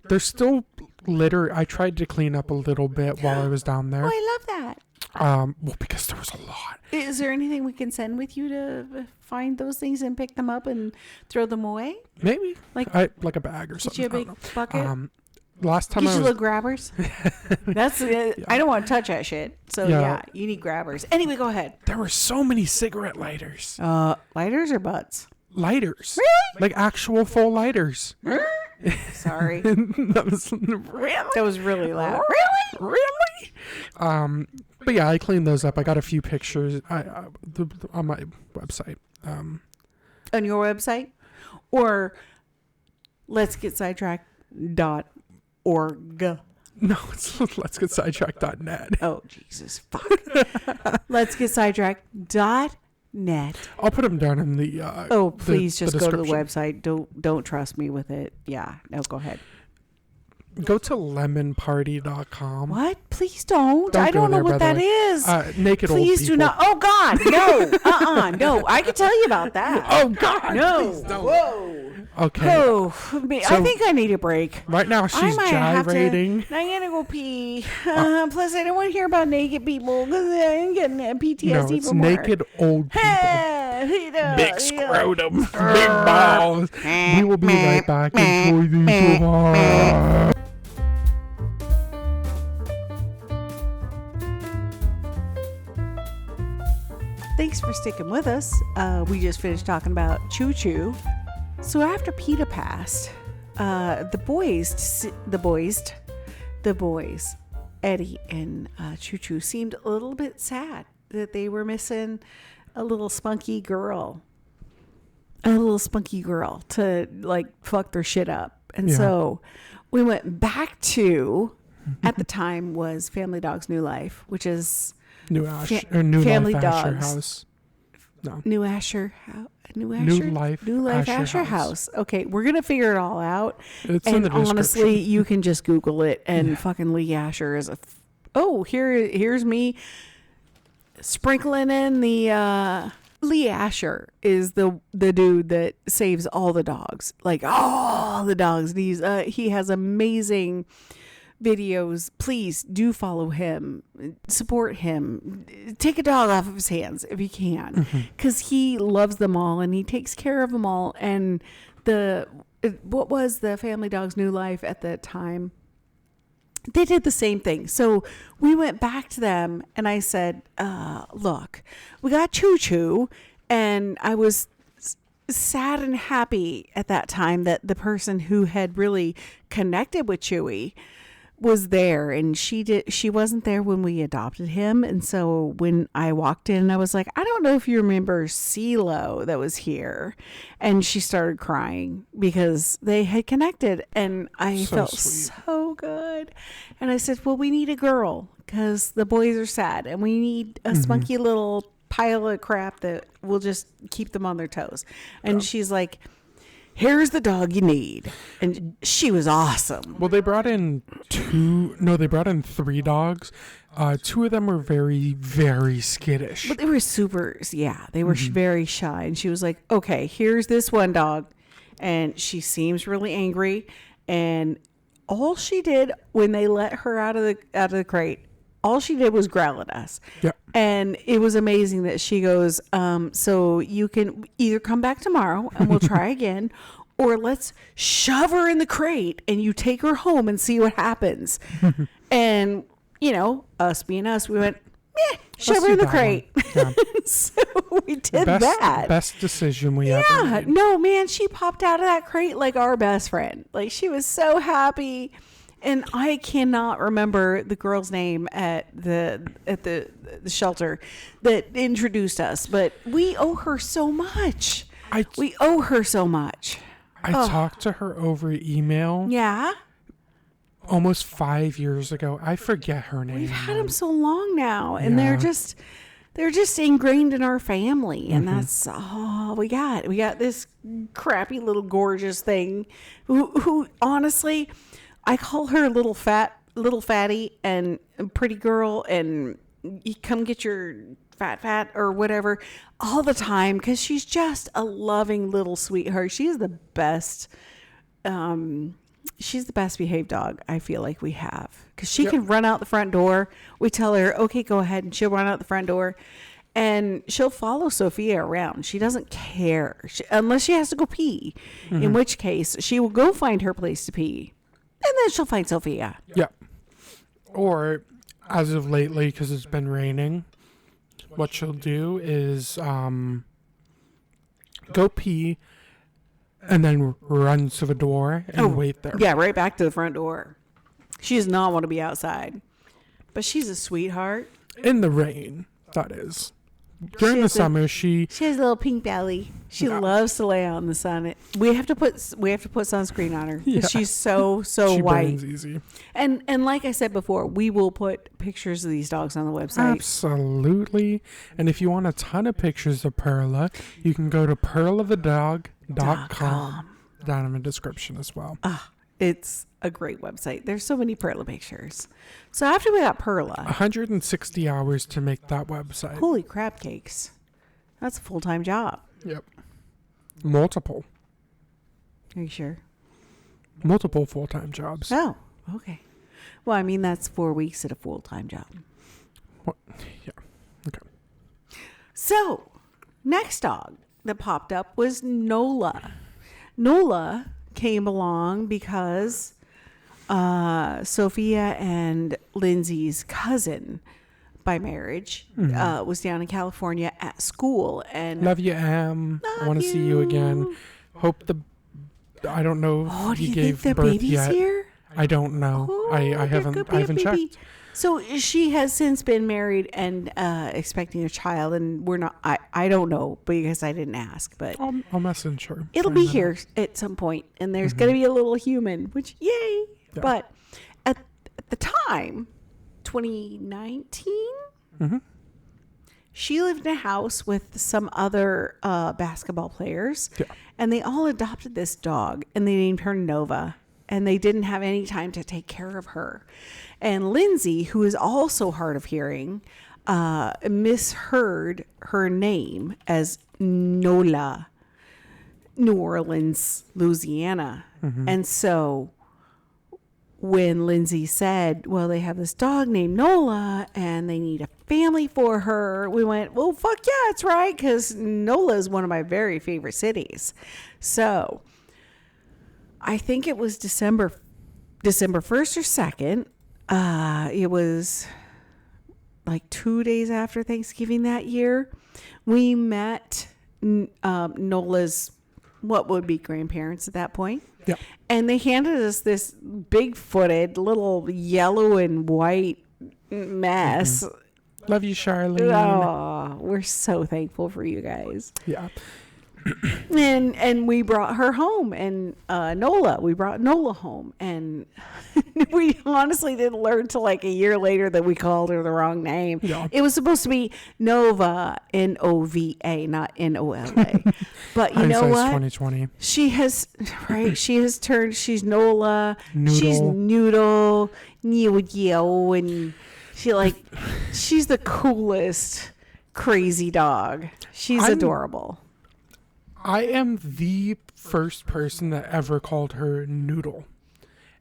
There's still litter. I tried to clean up a little bit while I was down there. Oh, I love that. Well, because there was a lot. Is there anything we can send with you to find those things and pick them up and throw them away? Maybe like a bag or something. Get you a big bucket. Last time Get I you was little grabbers. That's I don't want to touch that shit. So yeah, you need grabbers. Anyway, go ahead. There were so many cigarette lighters. Lighters or butts? Lighters. Really? Like actual full lighters. Sorry. That was really loud. Really? But yeah, I cleaned those up. I got a few pictures on my website. On your website? Or let's get sidetracked.org. No, it's let's get sidetracked.net. Oh, Jesus. Fuck. Let's get sidetracked.net. Net. I'll put them down in the. Oh, please just go to the description. website. Don't trust me with it. Yeah. No, go ahead. Go to lemonparty.com. What? Please don't. Don't I go don't know there, what by that the way. is. Naked old Please people. do not. Oh God, no. No. I can tell you about that. Oh God. No. Please don't. Whoa. Okay. Oh, I think I need a break. Right now I she's might have to. gyrating. I gotta go pee. Plus, I don't want to hear about naked people because I'm getting PTSD No, it's from work. naked old people. Big scrotum. Big balls. We will be right back. Enjoy these. Thanks for sticking with us. We just finished talking about Choo Choo. So after PETA passed, the boys, Eddie and Choo Choo seemed a little bit sad that they were missing a little spunky girl to like fuck their shit up. And so we went back to, at the time was Family Dog's New Life, which is New Family Life Asher Dogs. House. No. New Life Asher House. Okay, we're gonna figure it all out. It's in and the description. honestly, you can just Google it, and fucking Lee Asher is here's me sprinkling in the Lee Asher is the dude that saves all the dogs, like all the dogs. He has amazing videos. Please do follow him, support him, take a dog off of his hands if you can, because he loves them all and he takes care of them all. And what was the Family Dog's New Life at the time, they did the same thing. So we went back to them and I said, look, we got Choo Choo, and I was sad and happy at that time that the person who had really connected with Chewy was there, and she wasn't there when we adopted him. And so when I walked in, I was like, I don't know if you remember CeeLo that was here, and she started crying because they had connected, and I felt sweet. so good. And I said, well, we need a girl because the boys are sad, and we need a spunky little pile of crap that will just keep them on their toes. And she's like, here's the dog you need. And she was awesome. Well, they brought in three dogs. Two of them were very, very skittish. But they were they were very shy. And she was like, okay, here's this one dog. And she seems really angry. And all she did when they let her out of the crate, all she did was growl at us. Yeah. And it was amazing that she goes, so you can either come back tomorrow and we'll try again, or let's shove her in the crate and you take her home and see what happens. And, us being us, we went, shove her in the crate. Yeah. So we did that. Best decision we ever made. No, man, she popped out of that crate like our best friend. Like, she was so happy. And I cannot remember the girl's name at the shelter that introduced us, but we owe her so much. I talked to her over email. Yeah. Almost 5 years ago. I forget her name. We've had them so long now, and they're just ingrained in our family, and that's all we got. We got this crappy little gorgeous thing who honestly, I call her little fatty and pretty girl, and you come get your fat or whatever all the time, because she's just a loving little sweetheart. She is the best. She's the best behaved dog I feel like we have, because she can run out the front door. We tell her, okay, go ahead, and she'll run out the front door, and she'll follow Sophia around. She doesn't care unless she has to go pee, in which case she will go find her place to pee. And then she'll find Sophia. Yeah. Or, as of lately, because it's been raining, what she'll do is go pee and then run to the door and wait there. Yeah, right back to the front door. She does not want to be outside. But she's a sweetheart. In the rain, that is. during the has a- summer, she She has a little pink belly. She loves to lay out in the sun. We have to put sunscreen on her because Yeah. she's so she white. burns easy. And like I said before, we will put pictures of these dogs on the website. Absolutely. And if you want a ton of pictures of Perla, you can go to perlathedog.com. Down in the description as well. It's a great website. There's so many Perla pictures. So after we got Perla, 160 hours to make that website. holy crab cakes. That's a full-time job. Yep. Multiple Are you sure? full-time jobs. Oh, okay. Well, I mean, that's 4 weeks at a full-time job. What? Yeah. Okay. So, next dog that popped up was Nola. Nola came along because Sophia and Lindsay's cousin by marriage was down in California at school. And Love you, Am. I want to see you again. Hope I don't know if do you you gave think the birth baby's yet. here? I don't know. Oh, I there haven't could be a baby. checked. So she has since been married and expecting a child, and we're not. I don't know because I didn't ask, but I'll message her. it'll Find be that here out. at some point, and there's going to be a little human, which yay! Yeah. But at the time, 2019, she lived in a house with some other basketball players, and they all adopted this dog, and they named her Nova. And they didn't have any time to take care of her. And Lindsay, who is also hard of hearing, misheard her name as Nola, New Orleans, Louisiana. And so when Lindsay said, well, they have this dog named Nola and they need a family for her, we went, well, fuck yeah, that's right, because Nola is one of my very favorite cities. So I think it was December 1st or 2nd. It was like 2 days after Thanksgiving that year. We met Nola's, what would be grandparents at that point. Yeah. And they handed us this big-footed little yellow and white mess. Love you, Charlene. Oh, we're so thankful for you guys. Yeah. And we brought her home, and we brought Nola home, and we honestly didn't learn till like a year later that we called her the wrong name. Yeah. It was supposed to be Nova, Nova, not Nola. But you know Hindsight's what? 2020. She has turned. She's Nola. Noodle. She's Noodle. And she's the coolest crazy dog. She's adorable. I am the first person that ever called her Noodle.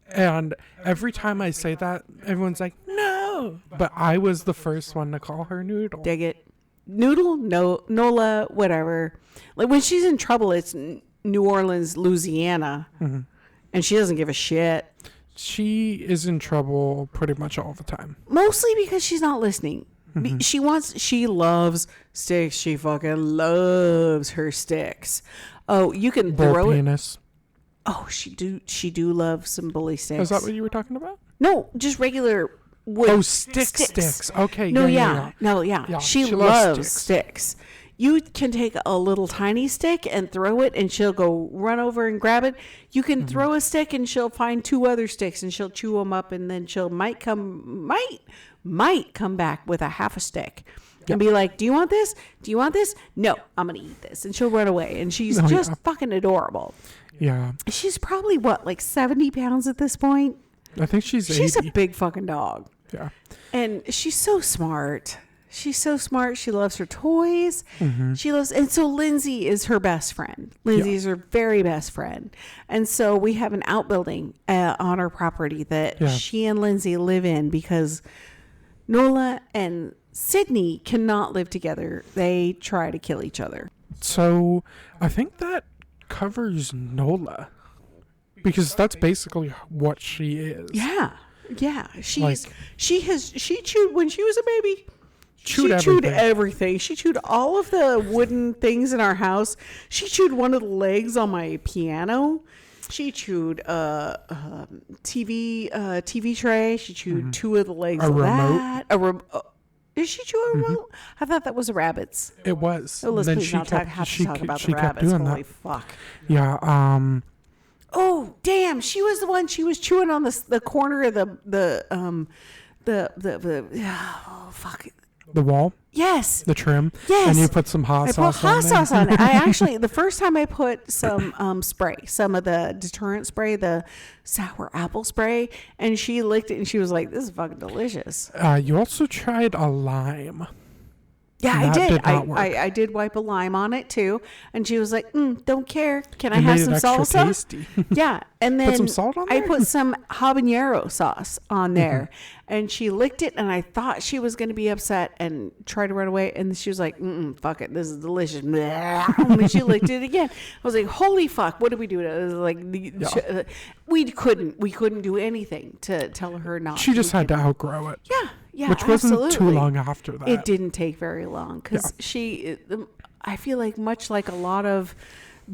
And every time I say that, everyone's like, no. But I was the first one to call her Noodle. Dig it. Noodle, Nola, whatever. Like when she's in trouble, it's New Orleans, Louisiana. And she doesn't give a shit. She is in trouble pretty much all the time. Mostly because she's not listening. She loves sticks. She fucking loves her sticks. Oh, you can Bull throw it. penis. Oh, she do love some bully sticks. Is that what you were talking about? No, just regular wood. Oh, sticks. Okay. No, yeah. yeah. She she loves loves sticks. You can take a little tiny stick and throw it, and she'll go run over and grab it. You can throw a stick, and she'll find 2 other sticks, and she'll chew them up, and then she'll might come back with a half a stick and be like, do you want this? Do you want this? No, I'm going to eat this. And she'll run away. And she's fucking adorable. Yeah. She's probably like 70 pounds at this point. I think she's 80. She's a big fucking dog. Yeah. And she's so smart. She's so smart. She loves her toys. And so Lindsay is her best friend. Lindsay is her very best friend. And so we have an outbuilding on our property that she and Lindsay live in because Nola and Sydney cannot live together. They try to kill each other. So I think that covers Nola because that's basically what she is. Yeah. She chewed when she was a baby. Chewed everything. She chewed all of the wooden things in our house. She chewed one of the legs on my piano. She chewed TV tray. She chewed 2 of the legs A of remote? that. Is she chewing them out? I thought that was the rabbits. It was. Oh, let's Then please she not kept, have to she, talk ke- about she the kept rabbits. doing Holy that. fuck. Yeah. Oh, damn. She was the one. She was chewing on the corner of the oh, fuck. The wall, Yes. the trim. Yes. And you put some hot I put sauce hot on sauce there. on it. I actually, the first time I put some spray, some of the deterrent spray, the sour apple spray, and she licked it and she was like, "This is fucking delicious." You also tried a lime. Yeah, I That did. did not work. I did wipe a lime on it too, and she was like, "Don't care. Can I It have made some it extra salsa?" tasty. Yeah, and then some salt on I there? put some habanero sauce on there, and she licked it, and I thought she was going to be upset and try to run away, and she was like, "Fuck it, this is delicious." And then she licked it again. I was like, "Holy fuck, what did we do?" It was like we couldn't do anything to tell her not. She just had to outgrow it. Yeah, Which wasn't too absolutely. long after that. It didn't take very long because I feel like much like a lot of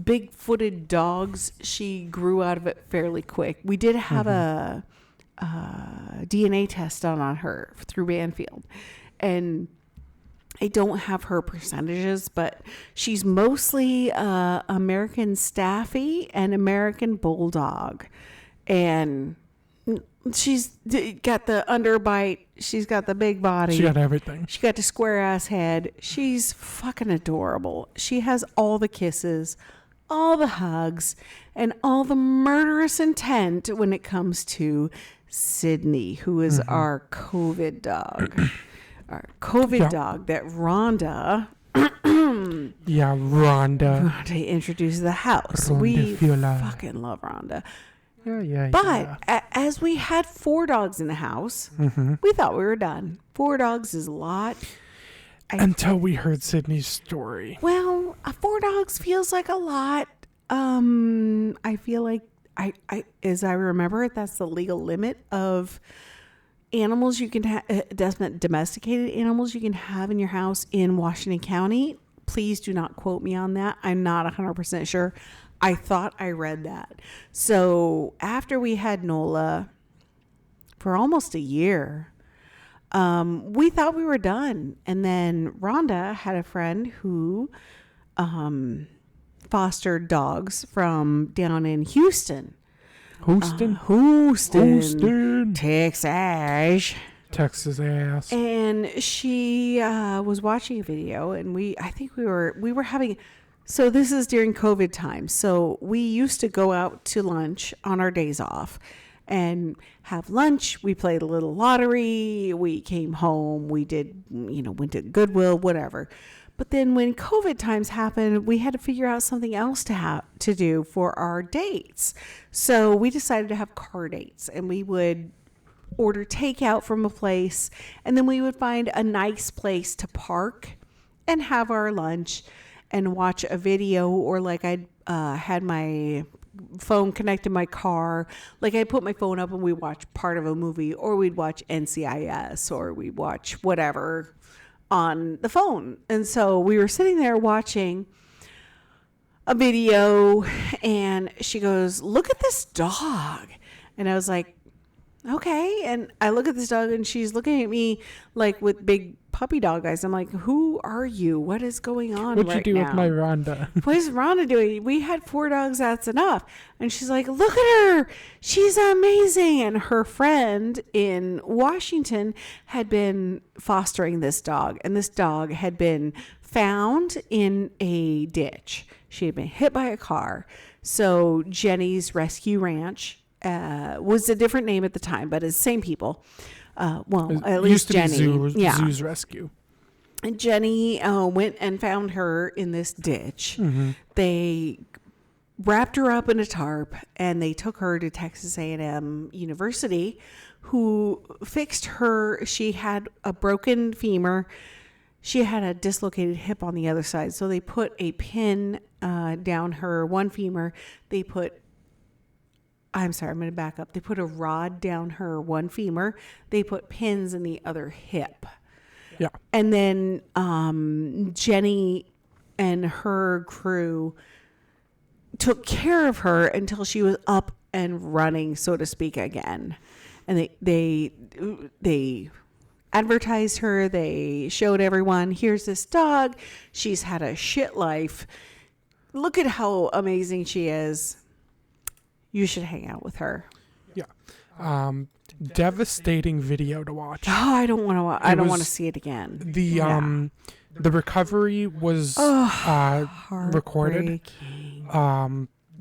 big-footed dogs, she grew out of it fairly quick. We did have a DNA test done on her through Banfield, and I don't have her percentages, but she's mostly American Staffy and American Bulldog, and she's got the underbite. She's got the big body. She got everything. She got the square ass head. She's fucking adorable. She has all the kisses, all the hugs, and all the murderous intent when it comes to Sydney, who is our COVID dog. Our COVID dog that Rhonda Yeah, Rhonda. introduced to the house. Rhonda We Fiola. fucking love Rhonda. Yeah. But as we had 4 dogs in the house, we thought we were done. 4 dogs is a lot. Until we heard Sydney's story. Well, 4 dogs feels like a lot. I feel like I as I remember it, that's the legal limit of animals you can have, domesticated animals you can have in your house in Washington County. Please do not quote me on that. I'm not 100% sure. I thought I read that. So after we had Nola for almost a year, we thought we were done. And then Rhonda had a friend who fostered dogs from down in Houston, Texas ass. and she was watching a video, and I think we were having. So this is during COVID time. So we used to go out to lunch on our days off and have lunch. We played a little lottery. We came home. We did, went to Goodwill, whatever. But then when COVID times happened, we had to figure out something else to do for our dates. So we decided to have car dates, and we would order takeout from a place, and then we would find a nice place to park and have our lunch and watch a video, or like I had my phone connected to my car. Like I put my phone up and we watch part of a movie, or we'd watch NCIS, or we'd watch whatever on the phone. And so we were sitting there watching a video, and she goes, "Look at this dog." And I was like, okay. And I look at this dog, and she's looking at me like with big puppy dog eyes. I'm like, who are you? What is going on What'd right you do now? with my Rhonda? What is Rhonda doing? We had 4 dogs. That's enough. And she's like, look at her. She's amazing. And her friend in Washington had been fostering this dog. And this dog had been found in a ditch. She had been hit by a car. So Jenny's Rescue Ranch was a different name at the time, but it's the same people. At least Jenny. Zoo's Rescue. And Jenny went and found her in this ditch. They wrapped her up in a tarp, and they took her to Texas A&M University, who fixed her. She had a broken femur. She had a dislocated hip on the other side. So they put a pin down her one femur. I'm sorry, I'm going to back up. They put a rod down her one femur. They put pins in the other hip. Yeah. And then Jenny and her crew took care of her until she was up and running, so to speak, again. And they advertised her. They showed everyone, here's this dog. She's had a shit life. Look at how amazing she is. You should hang out with her. Yeah. Devastating video to watch. Oh, I don't want to. I don't want to was see it again. The recovery was recorded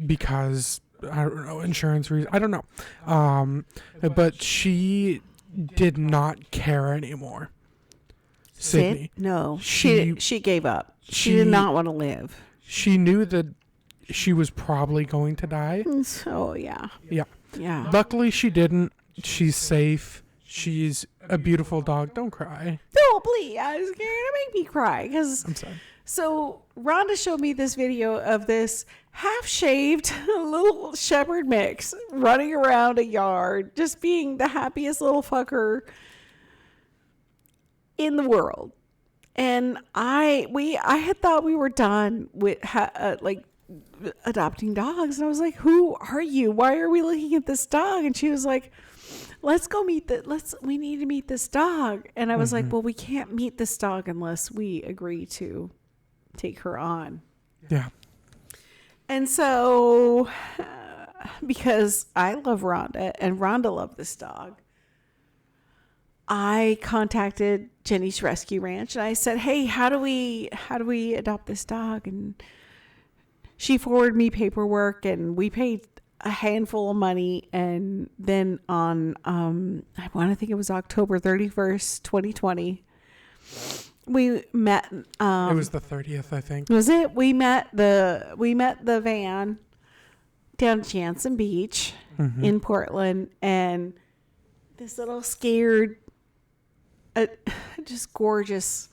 because I don't know, insurance reasons. I don't know. But she did not care anymore. Sydney. No, she gave up. She did not want to live. She knew that she was probably going to die. So yeah. Yeah. Luckily, she didn't. She's safe. She's a beautiful dog. Don't cry. No, please. I was scared to make me cry because. I'm sorry. So Rhonda showed me this video of this half-shaved little shepherd mix running around a yard, just being the happiest little fucker in the world. And I had thought we were done with like adopting dogs, and I was like, "Who are you? Why are we looking at this dog?" And she was like, "Let's go meet we need to meet this dog." And I was like, "Well, we can't meet this dog unless we agree to take her on." Yeah. And so, because I love Rhonda and Rhonda loved this dog, I contacted Jenny's Rescue Ranch and I said, "Hey, how do we adopt this dog?" And she forwarded me paperwork, and we paid a handful of money. And then on, I want to think it was October 31st, 2020, we met. It was the 30th, I think. Was it? We met the van down at Jansen Beach in Portland, and this little scared, just gorgeous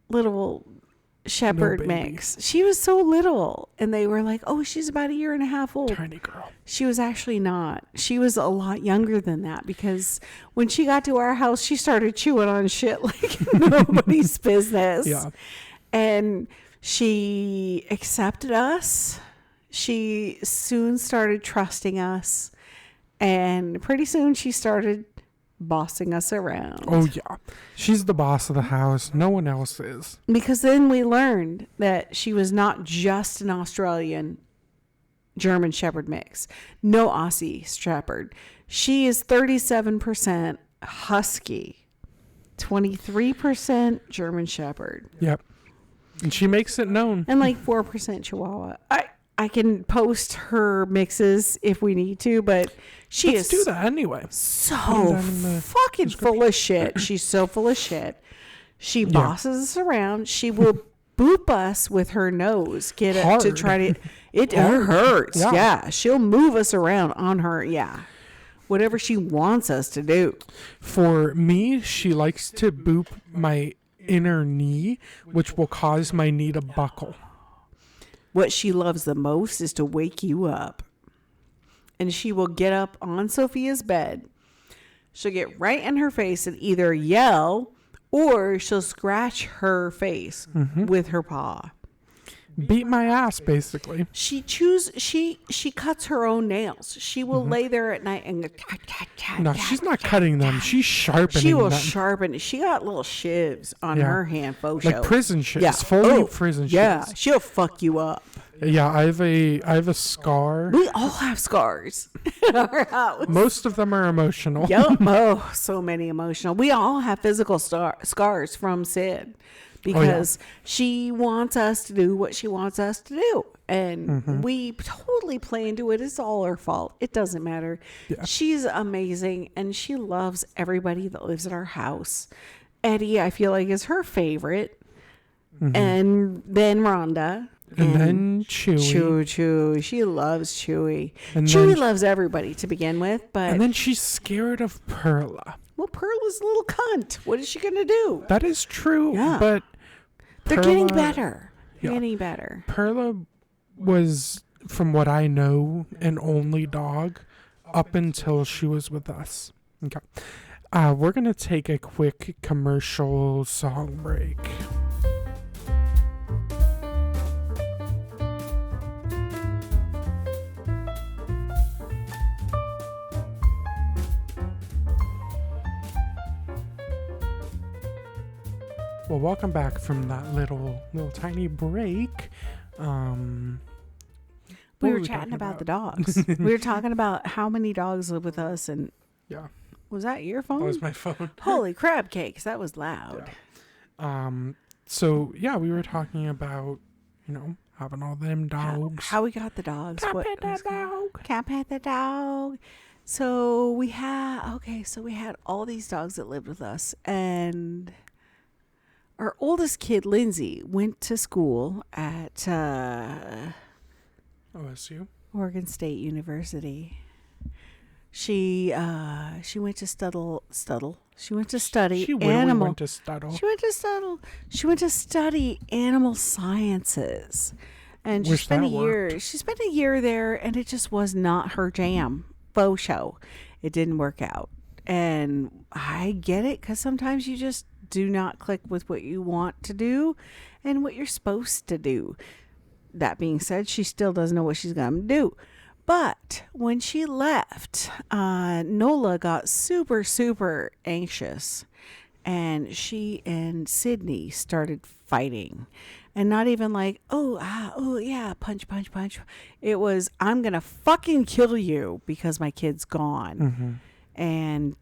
little shepherd mix. She was so little, and they were like, "Oh, she's about 1.5 years old." Tiny girl. She was actually not. She was a lot younger than that, because when she got to our house, she started chewing on shit like nobody's business. Yeah. And she accepted us. She soon started trusting us, and pretty soon she started bossing us around. Oh yeah, she's the boss of the house. No one else is. Because then we learned that she was not just an Australian German Shepherd mix. No Aussie Shepherd. She is 37% Husky, 23% German Shepherd, Yep. And she makes it known. and like 4% Chihuahua. I can post her mixes if we need to, but she Let's is do that anyway. so down in the fucking full of shit. She's so full of shit. She bosses us around. She will boop us with her nose. Get it to Hard. try to. It Hard. hurts. Yeah. Yeah, she'll move us around on her. Yeah, whatever she wants us to do. For me, she likes to boop my inner knee, which will cause my knee to buckle. What she loves the most is to wake you up. And she will get up on Sophia's bed. She'll get right in her face and either yell, or she'll scratch her face with her paw. Beat my ass, basically. She cuts her own nails. She will lay there at night and go, No, she's not cutting them. She's sharpening she will them. sharpen. She got little shivs on Yeah. her hand, photo. Like prison shit. Yeah. Fully prison shit. Yeah, she'll fuck you up. Yeah, I have a scar. We all have scars in our house. Most of them are emotional. Yep. Oh, so many emotional. We all have physical scars from Sid, because she wants us to do what she wants us to do. And we totally play into it. It's all her fault. It doesn't matter. Yeah. She's amazing, and she loves everybody that lives in our house. Eddie, I feel like, is her favorite. And then Rhonda. And then Chewy. Chewy. She loves Chewy. And Chewy then- loves everybody to begin with, but... And then she's scared of Perla. Well, Perla's a little cunt. What is she going to do? That is true, Yeah. but They're getting Perla- better. Yeah. Getting better. Perla was, from what I know, an only dog up until she was with us. Okay. We're going to take a quick commercial song break. Well, welcome back from that little tiny break. We What were we chatting talking about the dogs. We were talking about how many dogs live with us, and Yeah, was that your phone? that was my phone. Holy crab cakes, that was loud. So yeah, we were talking about, having all them dogs. How we got the dogs. Cap What had that was going- dog. Cap had the dog. So we had all these dogs that lived with us, and our oldest kid, Lindsay, went to school at OSU. Oregon State University. She went to Studle. She went to study She literally animal. went to Studle. She went to study animal sciences, and she Wish spent a that year. worked. She spent a year there, and it just was not her jam. Faux show. It didn't work out, and I get it, because sometimes you just do not click with what you want to do and what you're supposed to do. That being said, she still doesn't know what she's going to do. But when she left, Nola got super, super anxious. And she and Sydney started fighting. And not even like, oh, yeah, punch, punch, punch. It was, I'm going to fucking kill you because my kid's gone. Mm-hmm. And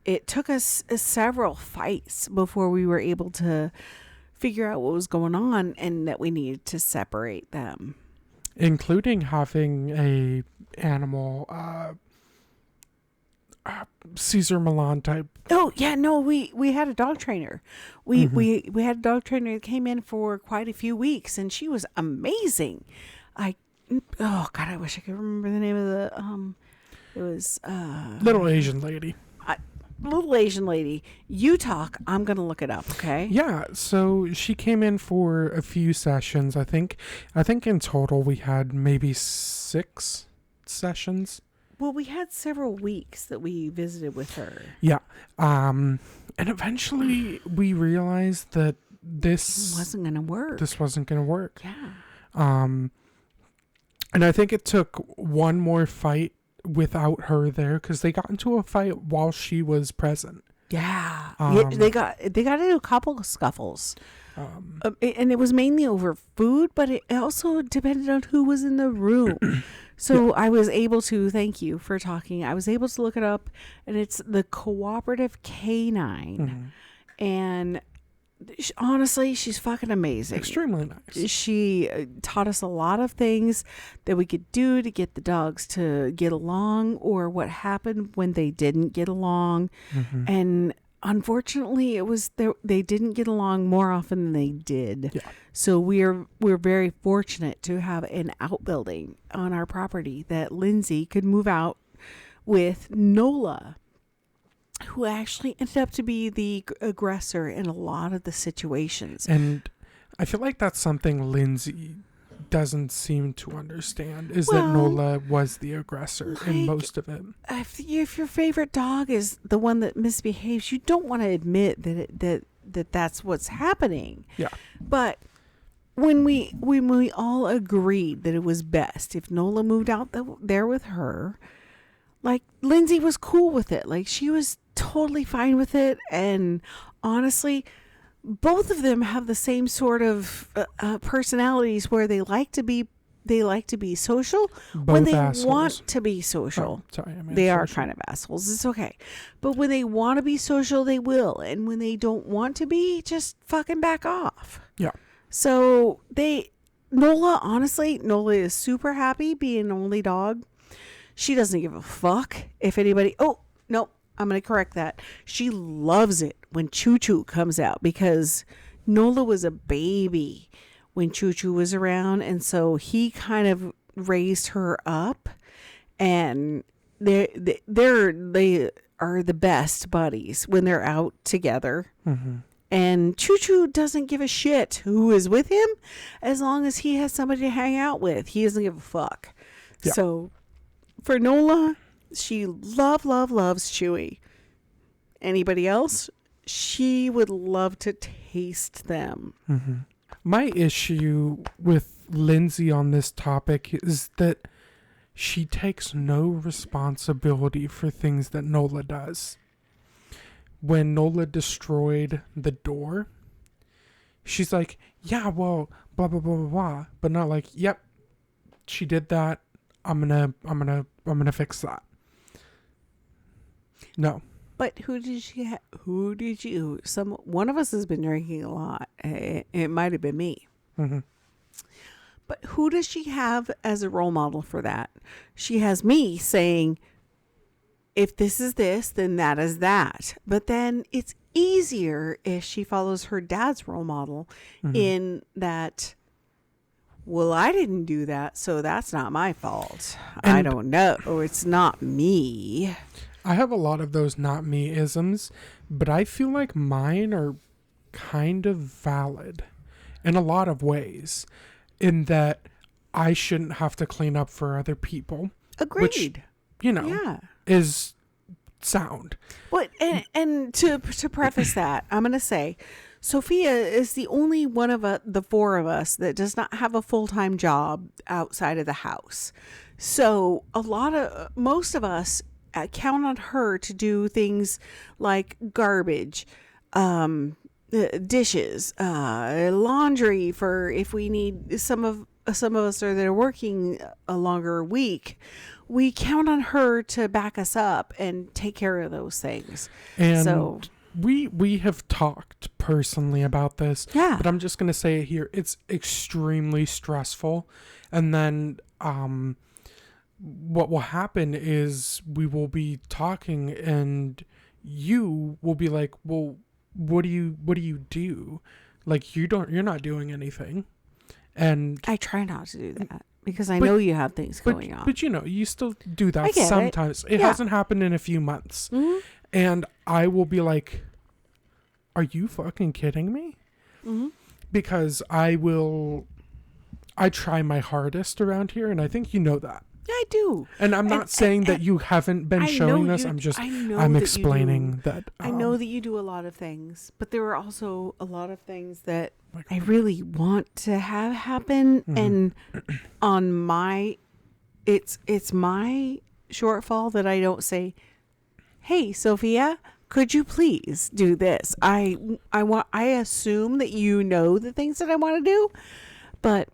it took us several fights before we were able to figure out what was going on and that we needed to separate them. Including having a animal, Caesar Milan type. Oh yeah, no, we had a dog trainer. We had a dog trainer that came in for quite a few weeks, and she was amazing. I wish I could remember the name of the it was Little Asian lady. little Asian lady. You talk, I'm gonna look it up, okay? Yeah, so she came in for a few sessions. I think in total we had maybe 6 sessions. Well, we had several weeks that we visited with her. Yeah. And eventually we realized that this Wasn't gonna work. wasn't going to work. Yeah. And I think it took one more fight without her there, because they got into a fight while she was present. Yeah. Um, They got into a couple of scuffles. Um, And it was mainly over food, but it also depended on who was in the room. So I was able to, thank you for talking, I was able to look it up, and it's the Cooperative Canine. mhm. And honestly, she's fucking amazing. Extremely nice. She taught us a lot of things that we could do to get the dogs to get along, or what happened when they didn't get along. Mhm. And unfortunately, it was they didn't get along more often than they did. Yeah. So we're very fortunate to have an outbuilding on our property that Lindsay could move out with Nola, who actually ended up to be the aggressor in a lot of the situations. And I feel like that's something Lindsay doesn't seem to understand, is that Well, Nola was the aggressor in like, most of it. If your favorite dog is the one that misbehaves, you don't want to admit that that's what's happening. Yeah. But when we all agreed that it was best if Nola moved out there with her, like, Lindsay was cool with it. Like, she was totally fine with it. And honestly, both of them have the same sort of personalities where they like to be social when Both they assholes. want to be social. Oh, sorry, I meant They are social. kind of assholes. It's okay. But when they want to be social, they will. And when they don't want to be, just fucking back off. Yeah. So Nola is super happy being an only dog. She doesn't give a fuck if anybody. Oh, no, I'm going to correct that. She loves it when Choo Choo comes out, because Nola was a baby when Choo Choo was around. And so he kind of raised her up, and they are the best buddies when they're out together. Mm-hmm. And Choo Choo doesn't give a shit who is with him, as long as he has somebody to hang out with. He doesn't give a fuck. Yeah. So for Nola, she loves Chewy. Anybody else, she would love to taste them. Mm-hmm. My issue with Lindsay on this topic is that she takes no responsibility for things that Nola does. When Nola destroyed the door, she's like, yeah, well, blah blah blah blah blah, but not like, yep, she did that. I'm gonna fix that. No. But who did you? One of us has been drinking a lot. It might have been me. Mm-hmm. But who does she have as a role model for that? She has me saying, if this is this, then that is that. But then it's easier if she follows her dad's role model in that, well, I didn't do that, so that's not my fault. I don't know. It's not me. I have a lot of those not me isms, but I feel like mine are kind of valid in a lot of ways, in that I shouldn't have to clean up for other people. Agreed. Which, is sound. Well, and to preface that, I'm going to say, Sophia is the only one of the four of us that does not have a full-time job outside of the house. So most of us count on her to do things like garbage, dishes, laundry, for if we need some of us that are working a longer week. We count on her to back us up and take care of those things. And so we have talked personally about this. Yeah. But I'm just gonna say it here. It's extremely stressful. And then what will happen is we will be talking and you will be like, well, what do you do? Like, you're not doing anything. And I try not to do that because I know you have things going on. But you still do that I get sometimes. It hasn't happened in a few months. Mm-hmm. And I will be like, are you fucking kidding me? Mm-hmm. Because I try my hardest around here, and I think you know that. I do. And I'm not saying that you haven't been showing this. I'm explaining that. I know that you do a lot of things, but there are also a lot of things that I really want to have happen. Mm-hmm. And on it's my shortfall that I don't say, hey, Sophia, could you please do this? I assume that you know the things that I want to do, but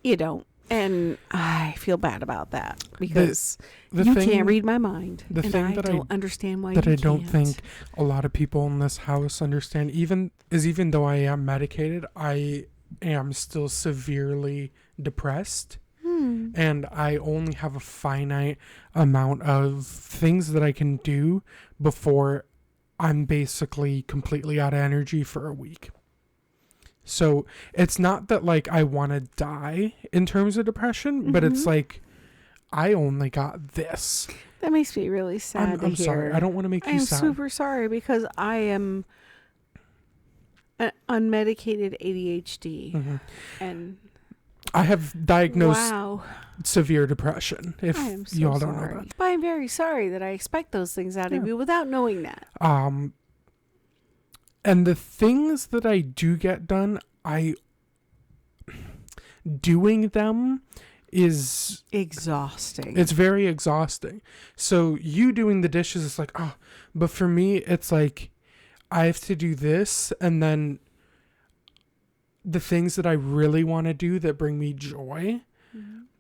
you don't. And I feel bad about that because you can't read my mind. The and thing I that don't understand why that you I don't can't. think a lot of people in this house understand, even though I am medicated, I am still severely depressed. And I only have a finite amount of things that I can do before I'm basically completely out of energy for a week. So it's not that like I want to die in terms of depression, but it's like I only got this. That makes me really sad. I'm sorry. I don't want to make you sad. I'm super sorry because I am an unmedicated ADHD, and I have diagnosed wow, severe depression. If I am so you all don't know sorry. that, But I'm very sorry that I expect those things out of you without knowing that. And the things that I do get done, doing them is exhausting. It's very exhausting. So you doing the dishes is like, oh, but for me, it's like I have to do this, and then the things that I really want to do that bring me joy,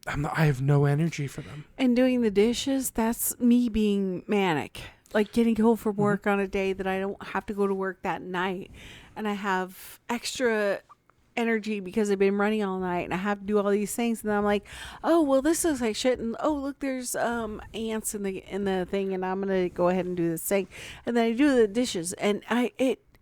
I have no energy for them. And doing the dishes, that's me being manic. Like getting home from work on a day that I don't have to go to work that night. And I have extra energy because I've been running all night and I have to do all these things. And then I'm like, oh, well, this looks like shit. And oh, look, there's ants in the thing. And I'm going to go ahead and do this thing. And then I do the dishes. And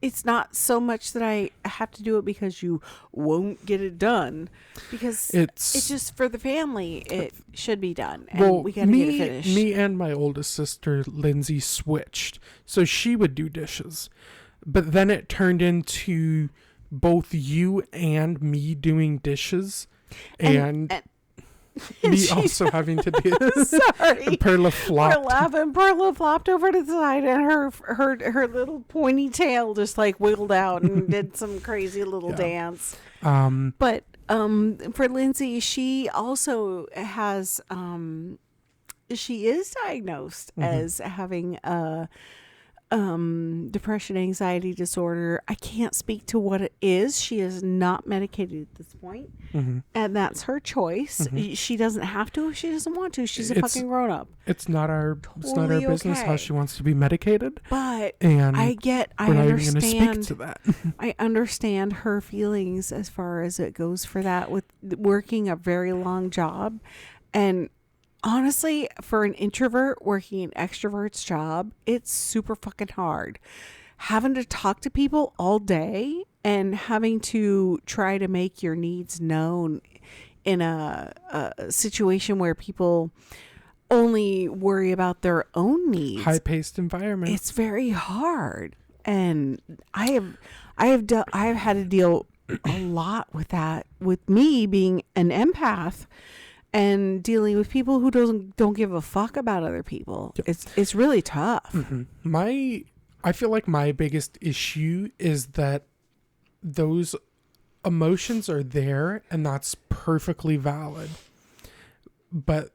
it's not so much that I have to do it because you won't get it done, because it's just for the family. It should be done, and we gotta get it finished. Me and my oldest sister Lindsay switched, so she would do dishes, but then it turned into both you and me doing dishes, and me also having to do this. Sorry. Perla flopped. We're laughing. Perla flopped over to the side, and her little pointy tail just like wiggled out and did some crazy little dance. But for Lindsay, she also has she is diagnosed as having depression, anxiety disorder. I can't speak to what it is. She is not medicated at this point, and that's her choice. She doesn't have to if she doesn't want to. She's a fucking grown up. It's not our business how she wants to be medicated. But and I we're not understand. even going to speak to that. I understand her feelings as far as it goes for that, with working a very long job. And honestly, for an introvert working an extrovert's job, it's super fucking hard. Having to talk to people all day and having to try to make your needs known in a situation where people only worry about their own needs. High-paced environment. It's very hard. And I have had to deal a lot with that, with me being an empath and dealing with people who don't give a fuck about other people. Yep. It's really tough. I feel like my biggest issue is that those emotions are there and that's perfectly valid. But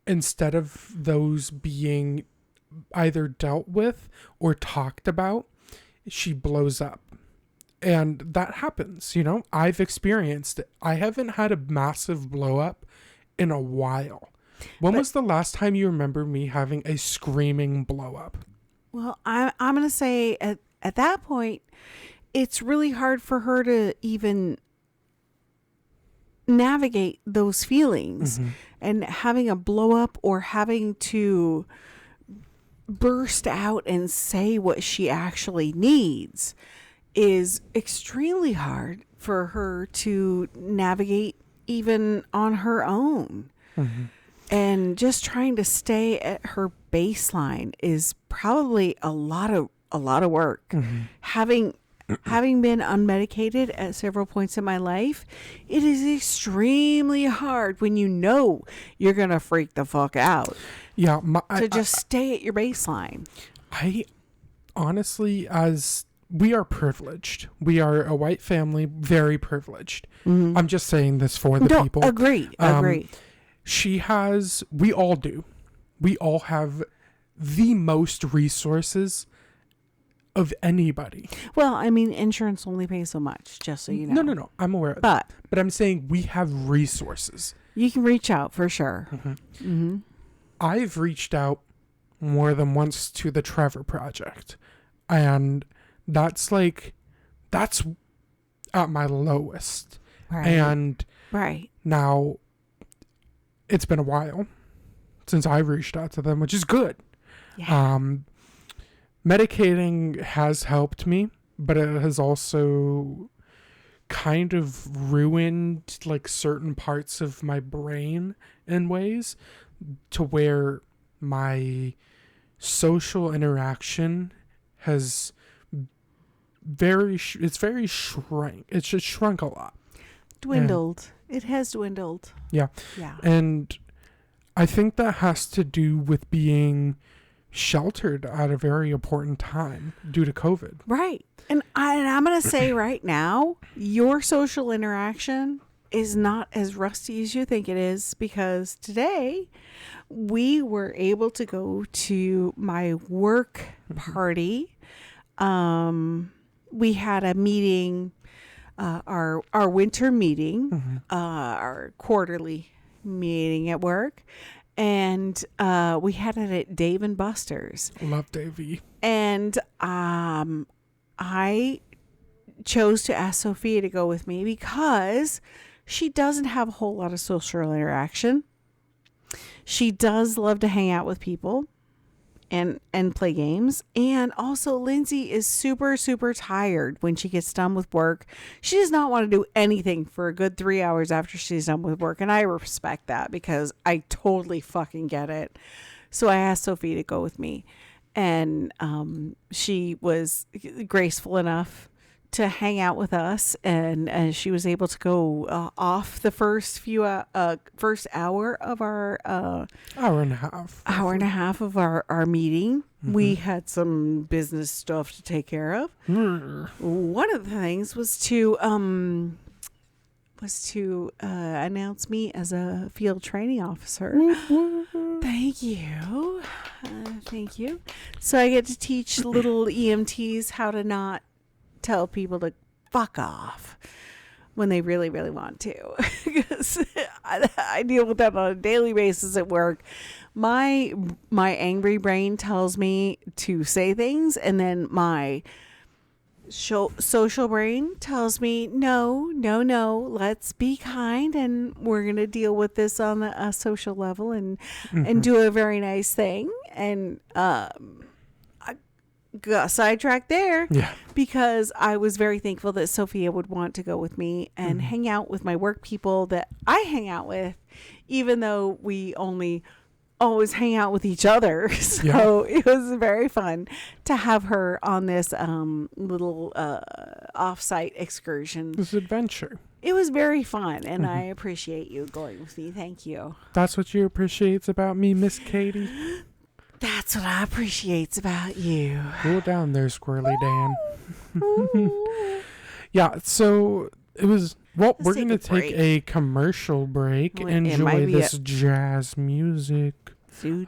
instead of those being either dealt with or talked about, she blows up. And that happens, I've experienced it. I haven't had a massive blow up in a while. When was the last time you remember me having a screaming blow up? Well, I'm going to say at that point, it's really hard for her to even navigate those feelings, and having a blow up or having to burst out and say what she actually needs is extremely hard for her to navigate even on her own. And just trying to stay at her baseline is probably a lot of work. Having been unmedicated at several points in my life, it is extremely hard when you're going to freak the fuck out. Yeah. Just stay at your baseline. I honestly, as we are privileged, we are a white family, very privileged. I'm just saying this for the people. Agree. We all do. We all have the most resources of anybody. Well, I mean, insurance only pays so much, just so you know. No. I'm aware of that. But I'm saying we have resources. You can reach out for sure. I've reached out more than once to the Trevor Project. And that's at my lowest. Right. And right. Now it's been a while since I've reached out to them, which is good. Yeah. Medicating has helped me, but it has also kind of ruined certain parts of my brain in ways to where my social interaction has it's just shrunk a lot. Dwindled. It has dwindled. Yeah. And I think that has to do with being sheltered at a very important time due to COVID. Right. And I'm going to say right now, your social interaction is not as rusty as you think it is, because today we were able to go to my work party. We had a meeting, our winter meeting, our quarterly meeting at work. And we had it at Dave and Buster's. Love Davey. And I chose to ask Sophia to go with me because she doesn't have a whole lot of social interaction. She does love to hang out with people and play games. And also Lindsay is super, super tired when she gets done with work. She does not want to do anything for a good 3 hours after she's done with work. And I respect that because I totally fucking get it. So I asked Sophie to go with me. And she was graceful enough to hang out with us, and she was able to go off the first hour of our hour and a half of our meeting. We had some business stuff to take care of. One of the things was to announce me as a field training officer. Thank you. Thank you. So I get to teach little EMTs how to not tell people to fuck off when they really, really want to. Because I deal with that on a daily basis at work. My angry brain tells me to say things, and then my social brain tells me, no, let's be kind, and we're going to deal with this on a social level and do a very nice thing. And I got sidetracked there because I was very thankful that Sophia would want to go with me and hang out with my work people that I hang out with, even though we only always hang out with each other. So it was very fun to have her on this little off-site excursion. This adventure. It was very fun, and I appreciate you going with me. Thank you. That's what you appreciates about me, Miss Katie? That's what I appreciates about you. Cool down there, Squirrely Dan. Yeah, so it was... Well, we're going to take a commercial break. Enjoy this jazz music. And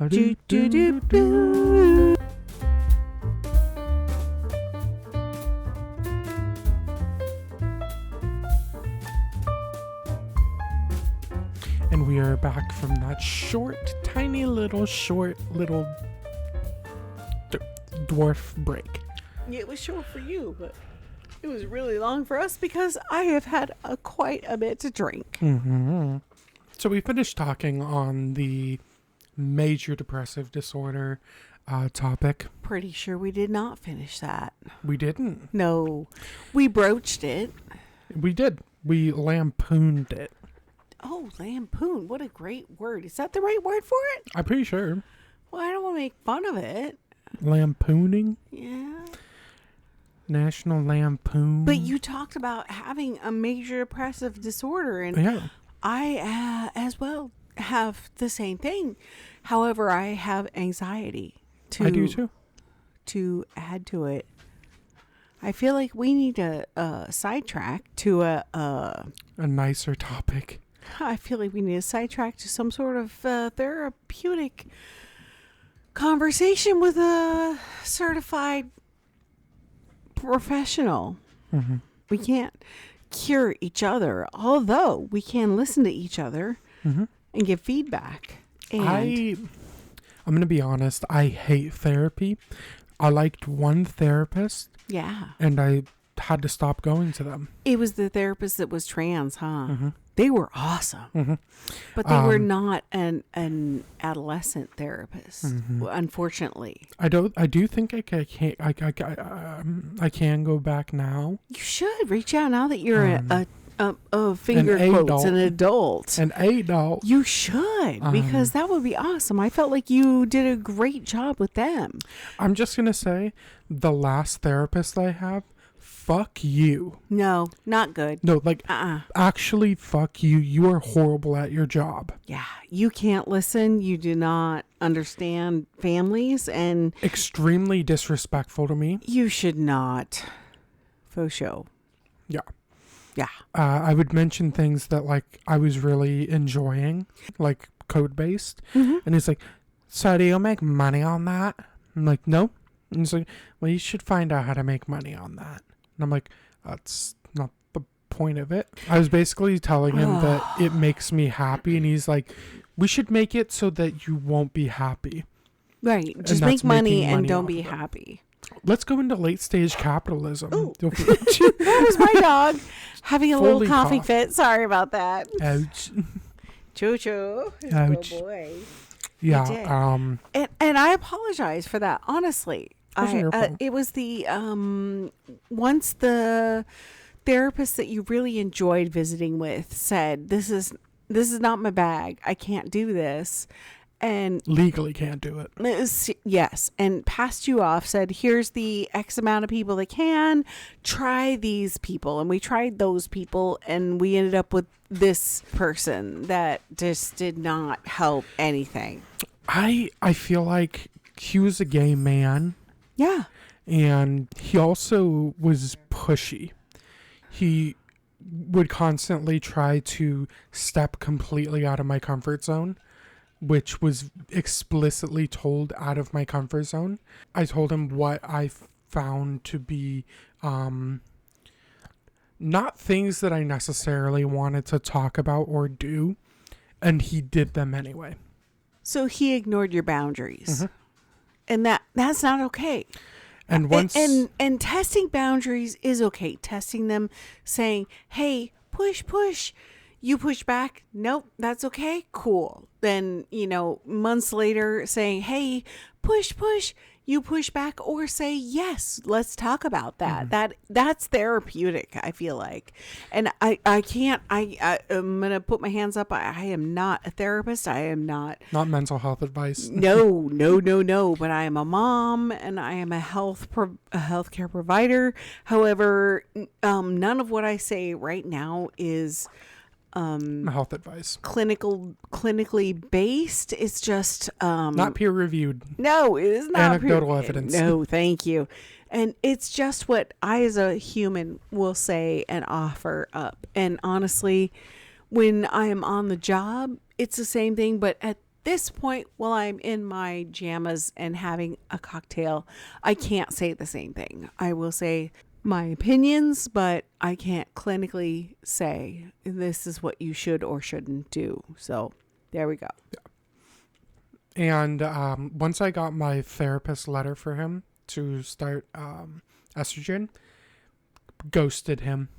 we are back from that tiny little dwarf break. It was short for you, but it was really long for us because I have had quite a bit to drink. Mm-hmm. So we finished talking on the major depressive disorder topic. Pretty sure we did not finish that. We didn't. No. We broached it. We did. We lampooned it. Oh, lampoon. What a great word. Is that the right word for it? I'm pretty sure. Well, I don't want to make fun of it. Lampooning? Yeah. National Lampoon. But you talked about having a major depressive disorder, and I as well have the same thing. However, I have anxiety. I do too. To add to it, I feel like we need to sidetrack to a nicer topic. I feel like we need to sidetrack to some sort of therapeutic conversation with a certified professional. Mm-hmm. We can't cure each other, although we can listen to each other and give feedback. And I'm going to be honest. I hate therapy. I liked one therapist. Yeah. And I had to stop going to them. It was the therapist that was trans, huh? Mm-hmm. They were awesome. Mm-hmm. But they were not an adolescent therapist, unfortunately. I do think I can go back now. You should reach out now that you're a finger quotes, an adult. An adult. You should, because that would be awesome. I felt like you did a great job with them. I'm just going to say, the last therapist I have, fuck you. No, not good. No, like, actually, fuck you. You are horrible at your job. Yeah, you can't listen. You do not understand families, and extremely disrespectful to me. You should not. Faux show. Yeah. Yeah. I would mention things that, like, I was really enjoying, like code-based. And he's like, so do you make money on that? I'm like, no. And he's like, well, you should find out how to make money on that. And I'm like, that's not the point of it. I was basically telling him that it makes me happy. And he's like, we should make it so that you won't be happy. Right. Just make money and don't be happy. Let's go into late stage capitalism. That was my dog having a little coffee fit. Sorry about that. Ouch. Choo-choo. Ouch. Good boy. Yeah. And I apologize for that. Honestly, it was the once the therapist that you really enjoyed visiting with said, "This is not my bag. I can't do this." And legally can't do it. Yes. And passed you off, said, here's the X amount of people that can try these people. And we tried those people, and we ended up with this person that just did not help anything. I feel like he was a gay man. Yeah. And he also was pushy. He would constantly try to step completely out of my comfort zone. which was explicitly told out of my comfort zone. I told him what I found to be not things that I necessarily wanted to talk about or do, and he did them anyway. So he ignored your boundaries. And that's not okay. And once and testing boundaries is okay. Testing them, saying, "Hey, push." You push back. Nope, that's okay. Cool. Then, months later saying, "Hey, push." You push back or say, "Yes, let's talk about that." That's therapeutic, I feel like. And I'm going to put my hands up. I am not a therapist. I am not mental health advice. No. But I am a mom and I am a healthcare provider. However, none of what I say right now is health advice. Clinically based. It's just not peer reviewed. No, it is not anecdotal evidence. No, thank you. And it's just what I as a human will say and offer up. And honestly, when I am on the job, it's the same thing. But at this point, while I'm in my jammas and having a cocktail, I can't say the same thing. I will say my opinions, but I can't clinically say this is what you should or shouldn't do. So there we go. Yeah. And once I got my therapist letter for him to start estrogen, ghosted him.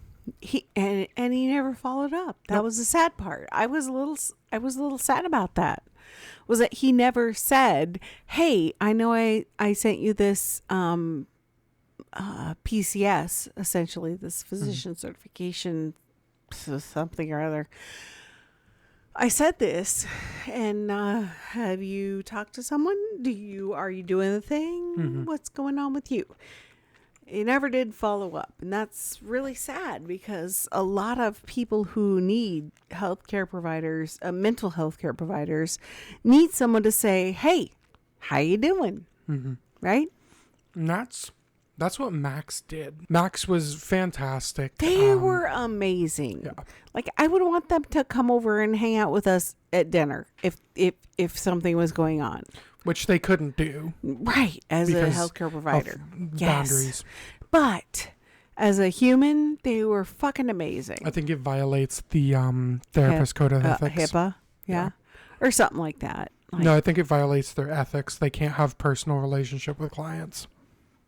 He never followed up. That was the sad part. I was a little sad about that. Was that he never said, "Hey, I know I sent you this PCS, essentially this physician certification, something or other. I said this, and have you talked to someone? Are you doing the thing? What's going on with you?" He never did follow up, and that's really sad because a lot of people who need healthcare providers, mental health care providers, need someone to say, "Hey, how you doing?" Right? And that's what Max did. Max was fantastic. They were amazing. Yeah. Like, I would want them to come over and hang out with us at dinner if something was going on. Which they couldn't do. Right, as a healthcare provider. Boundaries. But as a human, they were fucking amazing. I think it violates the therapist code of ethics. HIPAA, yeah. Or something like that. No, I think it violates their ethics. They can't have personal relationship with clients.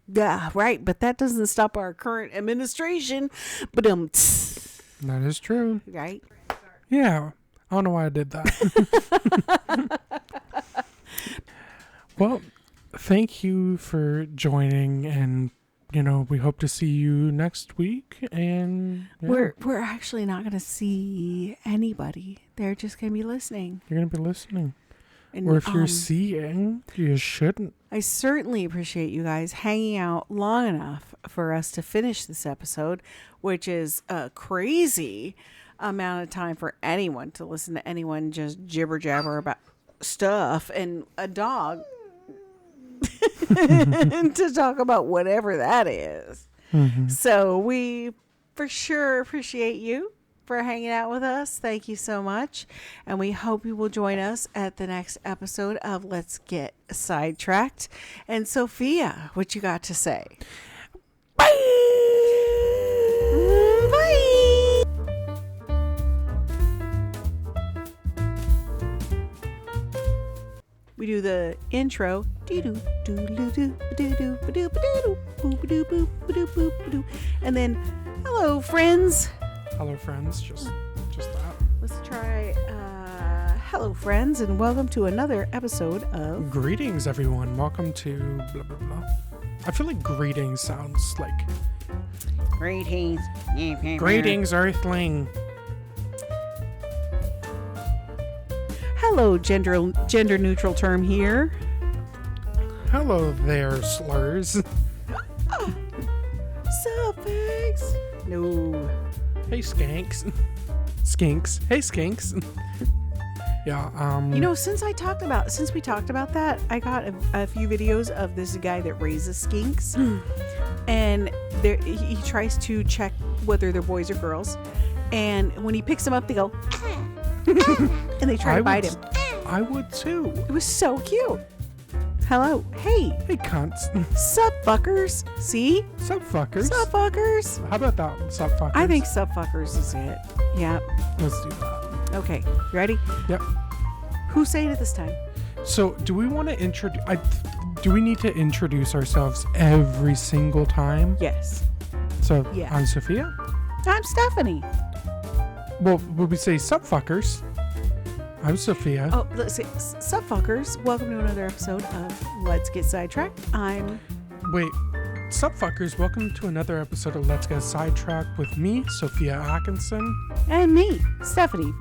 Yeah, right. But that doesn't stop our current administration. But that is true. Right? Yeah. I don't know why I did that. Well, thank you for joining, and we hope to see you next week. And we're actually not going to see anybody. They're just going to be listening. You're going to be listening. And, or if you're seeing, you shouldn't. I certainly appreciate you guys hanging out long enough for us to finish this episode, which is a crazy amount of time for anyone to listen to anyone just jibber jabber about stuff and a dog to talk about whatever that is. So we for sure appreciate you for hanging out with us. Thank you so much. And we hope you will join us at the next episode of Let's Get Sidetracked. And Sophia, what you got to say? Bye. Bye. We do the intro. And then, hello, friends. Hello, friends. Just that. Let's try hello, friends, and welcome to another episode of Greetings, everyone. Welcome to blah, blah, blah. I feel like greetings sounds like... Greetings. Greetings, Earthling. Hello, gender neutral term here. Hello there, slurs. Suffix. No. Hey, skanks. Skinks. Hey, skinks. Yeah, since we talked about that, I got a few videos of this guy that raises skinks. And he tries to check whether they're boys or girls. And when he picks them up, they go, and they try to bite him. I would too. It was so cute. Hello. Hey. Hey, cunts. Sup, fuckers. See? Sup, fuckers. Sup, fuckers. How about that one? Sup, fuckers? I think sup, fuckers is it. Yeah. Let's do that. Okay. You ready? Yep. Who's saying it this time? So, do we want to introduce... do we need to introduce ourselves every single time? Yes. So, Yes. I'm Sophia. I'm Stephanie. Well, would we say sup, fuckers? I'm Sophia. Oh, let's see. Sup, fuckers. Welcome to another episode of Let's Get Sidetracked. I'm... Wait. Sup, fuckers. Welcome to another episode of Let's Get Sidetracked with me, Sophia Atkinson. And me, Stephanie.